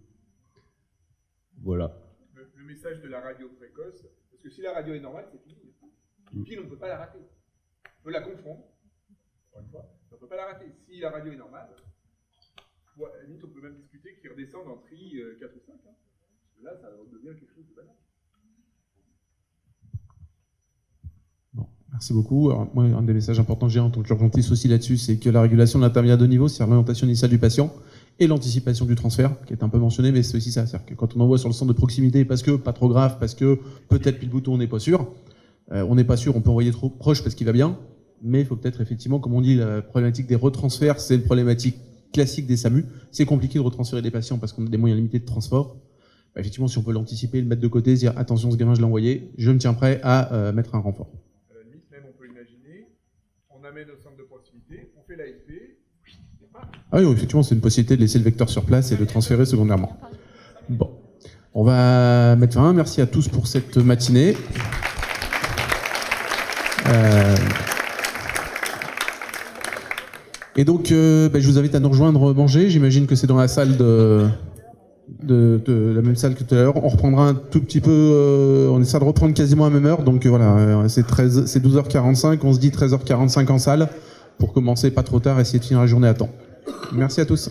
Voilà. Le message de la radio précoce, parce que si la radio est normale, c'est fini. Une pile, on ne peut pas la rater. On peut la confondre, encore une fois, mais on ne peut pas la rater. Si la radio est normale, à la limite, on peut même discuter qu'il redescende en tri 4 ou 5. Hein. Parce que là, ça devient quelque chose de banal. Bon, merci beaucoup. Alors, moi, un des messages importants que j'ai en tant qu'urgentiste aussi là-dessus, c'est que la régulation n'intervient à 2 niveaux, c'est l'orientation initiale du patient et l'anticipation du transfert, qui est un peu mentionné, mais c'est aussi ça. C'est-à-dire que quand on envoie sur le centre de proximité, parce que pas trop grave, parce que peut-être pile bouton, on n'est pas sûr, on peut envoyer trop proche parce qu'il va bien, mais il faut peut-être effectivement, comme on dit, la problématique des retransferts, c'est une problématique classique des SAMU. C'est compliqué de retransférer des patients parce qu'on a des moyens limités de transport. Effectivement, si on peut l'anticiper, le mettre de côté, se dire attention, ce gamin, je l'ai envoyé, je me tiens prêt à mettre un renfort. À la limite, même on peut imaginer, on amène au centre de proximité, on fait l'AFP. Ah oui, effectivement, c'est une possibilité de laisser le vecteur sur place et de transférer secondairement. Bon, on va mettre fin. Merci à tous pour cette matinée. Et donc, je vous invite à nous rejoindre manger. J'imagine que c'est dans la salle de la même salle que tout à l'heure. On reprendra un tout petit peu. On essaie de reprendre quasiment à la même heure. Donc voilà, c'est 12h45. On se dit 13h45 en salle pour commencer pas trop tard et essayer de finir la journée à temps. Merci à tous.